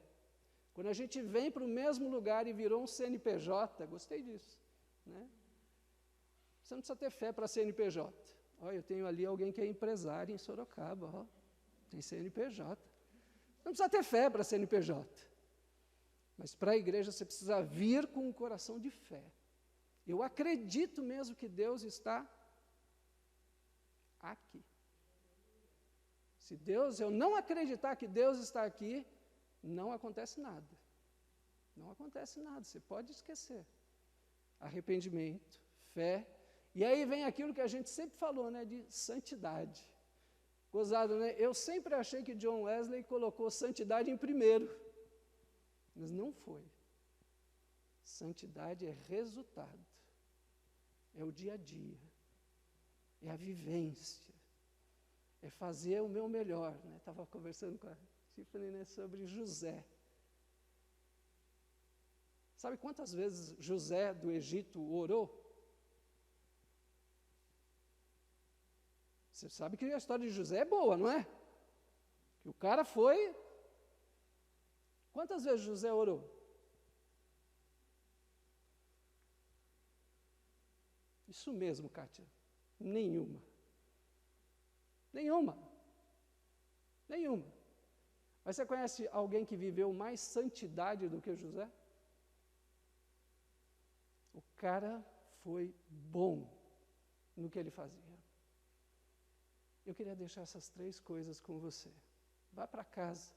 quando a gente vem para o mesmo lugar e virou um CNPJ, gostei disso, né? Você não precisa ter fé para CNPJ. Olha, eu tenho ali alguém que é empresário em Sorocaba, ó, tem CNPJ. Não precisa ter fé para CNPJ. Mas para a igreja você precisa vir com um coração de fé. Eu acredito mesmo que Deus está aqui. Se eu não acreditar que Deus está aqui, não acontece nada. Não acontece nada, você pode esquecer. Arrependimento, fé. E aí vem aquilo que a gente sempre falou, né, de santidade. Gozado, né? Eu sempre achei que John Wesley colocou santidade em primeiro, mas não foi. Santidade é resultado, é o dia a dia, é a vivência, é fazer o meu melhor. Estava conversando com a Tiffany, né, sobre José. Sabe quantas vezes José do Egito orou? Você sabe que a história de José é boa, não é? Que o cara foi... Quantas vezes José orou? Isso mesmo, Kátia. Nenhuma. Nenhuma. Nenhuma. Mas você conhece alguém que viveu mais santidade do que José? O cara foi bom no que ele fazia. Eu queria deixar essas 3 coisas com você. Vá para casa.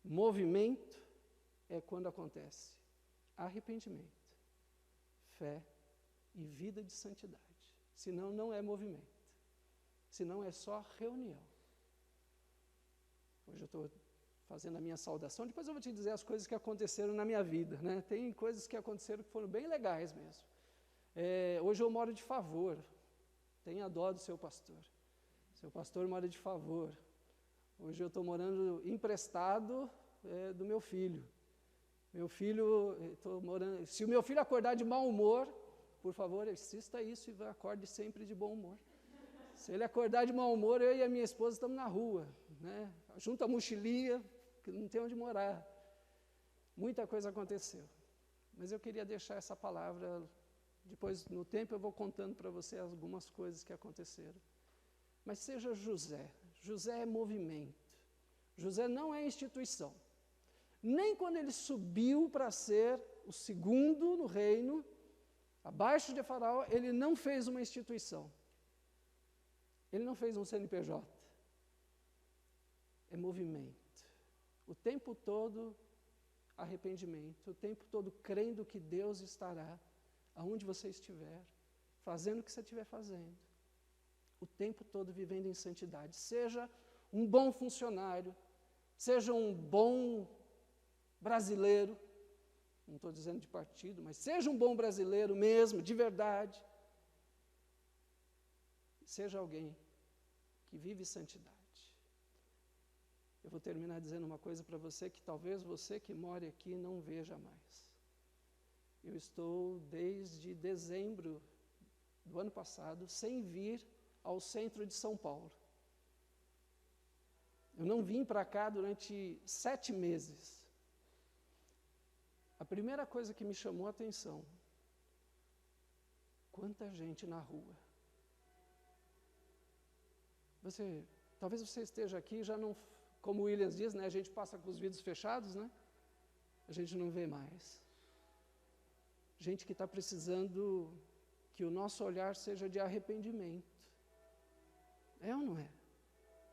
Movimento é quando acontece arrependimento, fé e vida de santidade. Senão não é movimento. Senão é só reunião. Hoje eu estou fazendo a minha saudação, depois eu vou te dizer as coisas que aconteceram na minha vida, né? Tem coisas que aconteceram que foram bem legais mesmo. Hoje eu moro de favor. Tenha dó do seu pastor. Seu pastor mora de favor. Hoje eu estou morando emprestado do meu filho. Meu filho, estou morando. Se o meu filho acordar de mau humor, por favor, assista isso e acorde sempre de bom humor. Se ele acordar de mau humor, eu e a minha esposa estamos na rua, né? Junto a mochilinha, que não tem onde morar. Muita coisa aconteceu. Mas eu queria deixar essa palavra. Depois, no tempo, eu vou contando para você algumas coisas que aconteceram. Mas seja José. José é movimento. José não é instituição. Nem quando ele subiu para ser o segundo no reino, abaixo de Faraó, ele não fez uma instituição. Ele não fez um CNPJ. É movimento. O tempo todo arrependimento, o tempo todo crendo que Deus estará aonde você estiver, fazendo o que você estiver fazendo. O tempo todo vivendo em santidade. Seja um bom funcionário, seja um bom brasileiro, não estou dizendo de partido, mas seja um bom brasileiro mesmo, de verdade. Seja alguém que vive santidade. Eu vou terminar dizendo uma coisa para você que talvez você que mora aqui não veja mais. Eu estou desde dezembro do ano passado sem vir ao centro de São Paulo. Eu não vim para cá durante 7 meses. A primeira coisa que me chamou a atenção, quanta gente na rua. Talvez você esteja aqui e já não, como o Williams diz, né, a gente passa com os vidros fechados, né? A gente não vê mais. Gente que está precisando que o nosso olhar seja de arrependimento. É ou não é?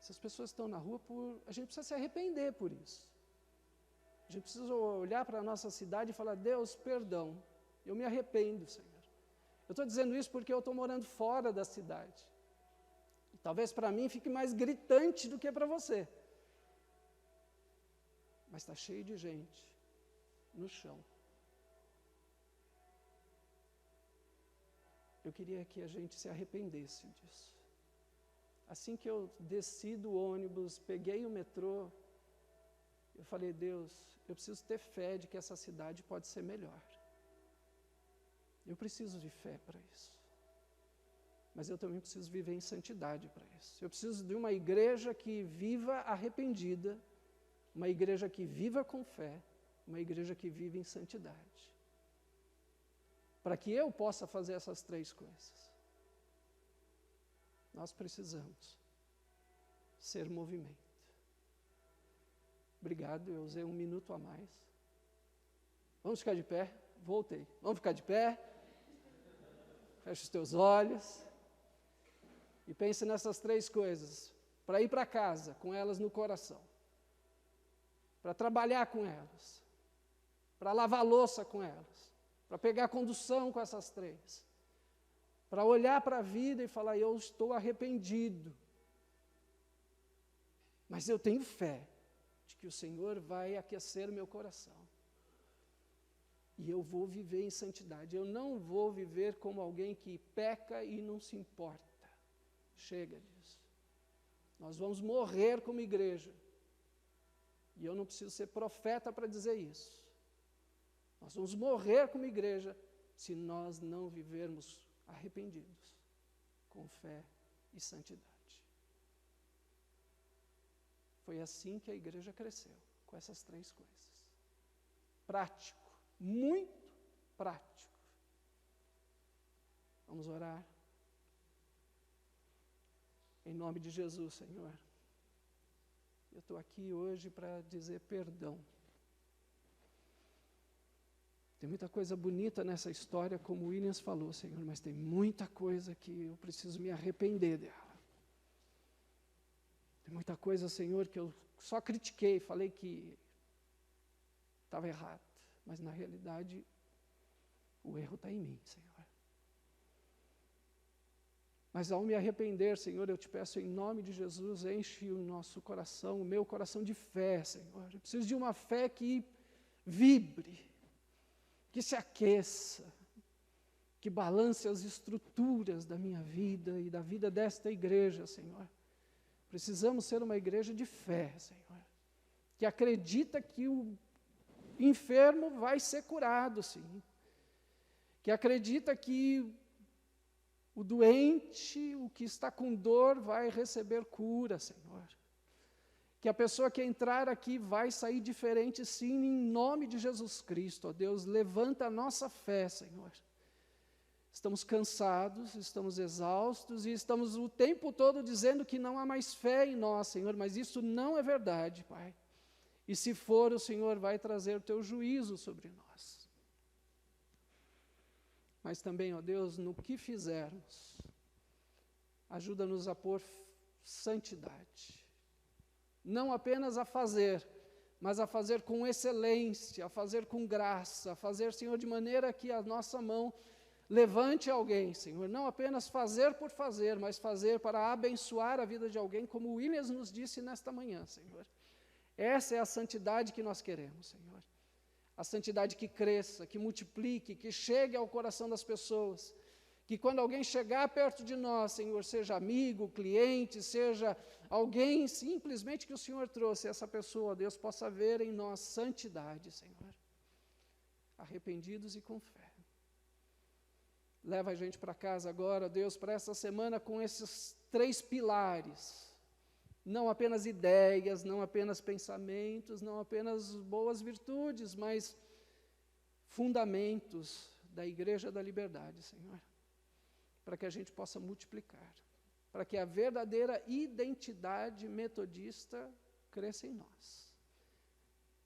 Essas pessoas estão na rua a gente precisa se arrepender por isso. A gente precisa olhar para a nossa cidade e falar, Deus, perdão, eu me arrependo, Senhor. Eu estou dizendo isso porque eu estou morando fora da cidade. Talvez para mim fique mais gritante do que para você. mas está cheio de gente no chão. Eu queria que a gente se arrependesse disso. Assim que eu desci do ônibus, peguei o metrô, eu falei, Deus, eu preciso ter fé de que essa cidade pode ser melhor. Eu preciso de fé para isso. Mas eu também preciso viver em santidade para isso. Eu preciso de uma igreja que viva arrependida, uma igreja que viva com fé, uma igreja que vive em santidade. Para que eu possa fazer essas três coisas, nós precisamos ser movimento. Obrigado, eu usei 1 minuto a mais. Vamos ficar de pé? Voltei. Vamos ficar de pé? Feche os teus olhos. E pense nessas três coisas, para ir para casa com elas no coração, para trabalhar com elas, para lavar louça com elas, para pegar condução com essas três, para olhar para a vida e falar, eu estou arrependido, mas eu tenho fé de que o Senhor vai aquecer meu coração. E eu vou viver em santidade, eu não vou viver como alguém que peca e não se importa. Chega disso. Nós vamos morrer como igreja. E eu não preciso ser profeta para dizer isso. Nós vamos morrer como igreja se nós não vivermos arrependidos, com fé e santidade. Foi assim que a igreja cresceu, com essas três coisas. Prático, muito prático. Vamos orar. Em nome de Jesus, Senhor, eu estou aqui hoje para dizer perdão. Tem muita coisa bonita nessa história, como o Williams falou, Senhor, mas tem muita coisa que eu preciso me arrepender dela. Tem muita coisa, Senhor, que eu só critiquei, falei que estava errado, mas na realidade o erro está em mim, Senhor. Mas ao me arrepender, Senhor, eu te peço em nome de Jesus, enche o nosso coração, o meu coração de fé, Senhor. Eu preciso de uma fé que vibre, que se aqueça, que balance as estruturas da minha vida e da vida desta igreja, Senhor. Precisamos ser uma igreja de fé, Senhor, que acredita que o enfermo vai ser curado, sim, que acredita que o doente, o que está com dor, vai receber cura, Senhor. Que a pessoa que entrar aqui vai sair diferente, sim, em nome de Jesus Cristo. Ó Deus, levanta a nossa fé, Senhor. Estamos cansados, estamos exaustos e estamos o tempo todo dizendo que não há mais fé em nós, Senhor, mas isso não é verdade, Pai. E se for, o Senhor vai trazer o teu juízo sobre nós. Mas também, ó Deus, no que fizermos, ajuda-nos a pôr santidade. Não apenas a fazer, mas a fazer com excelência, a fazer com graça, a fazer, Senhor, de maneira que a nossa mão levante alguém, Senhor. Não apenas fazer por fazer, mas fazer para abençoar a vida de alguém, como o Williams nos disse nesta manhã, Senhor. Essa é a santidade que nós queremos, Senhor. A santidade que cresça, que multiplique, que chegue ao coração das pessoas. Que quando alguém chegar perto de nós, Senhor, seja amigo, cliente, seja alguém simplesmente que o Senhor trouxe, essa pessoa, Deus, possa ver em nós santidade, Senhor. Arrependidos e com fé. Leva a gente para casa agora, Deus, para essa semana com esses 3 pilares. Não apenas ideias, não apenas pensamentos, não apenas boas virtudes, mas fundamentos da Igreja da Liberdade, Senhor. Para que a gente possa multiplicar, para que a verdadeira identidade metodista cresça em nós.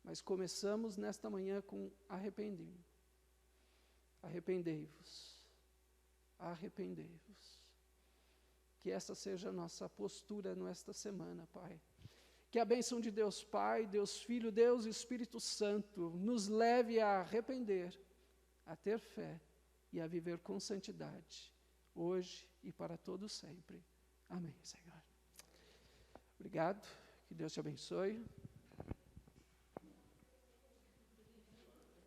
Mas começamos nesta manhã com arrependei-vos. Arrependei-vos. Que essa seja a nossa postura nesta semana, Pai. Que a bênção de Deus Pai, Deus Filho, Deus Espírito Santo nos leve a arrepender, a ter fé e a viver com santidade, hoje e para todo sempre. Amém, Senhor. Obrigado, que Deus te abençoe.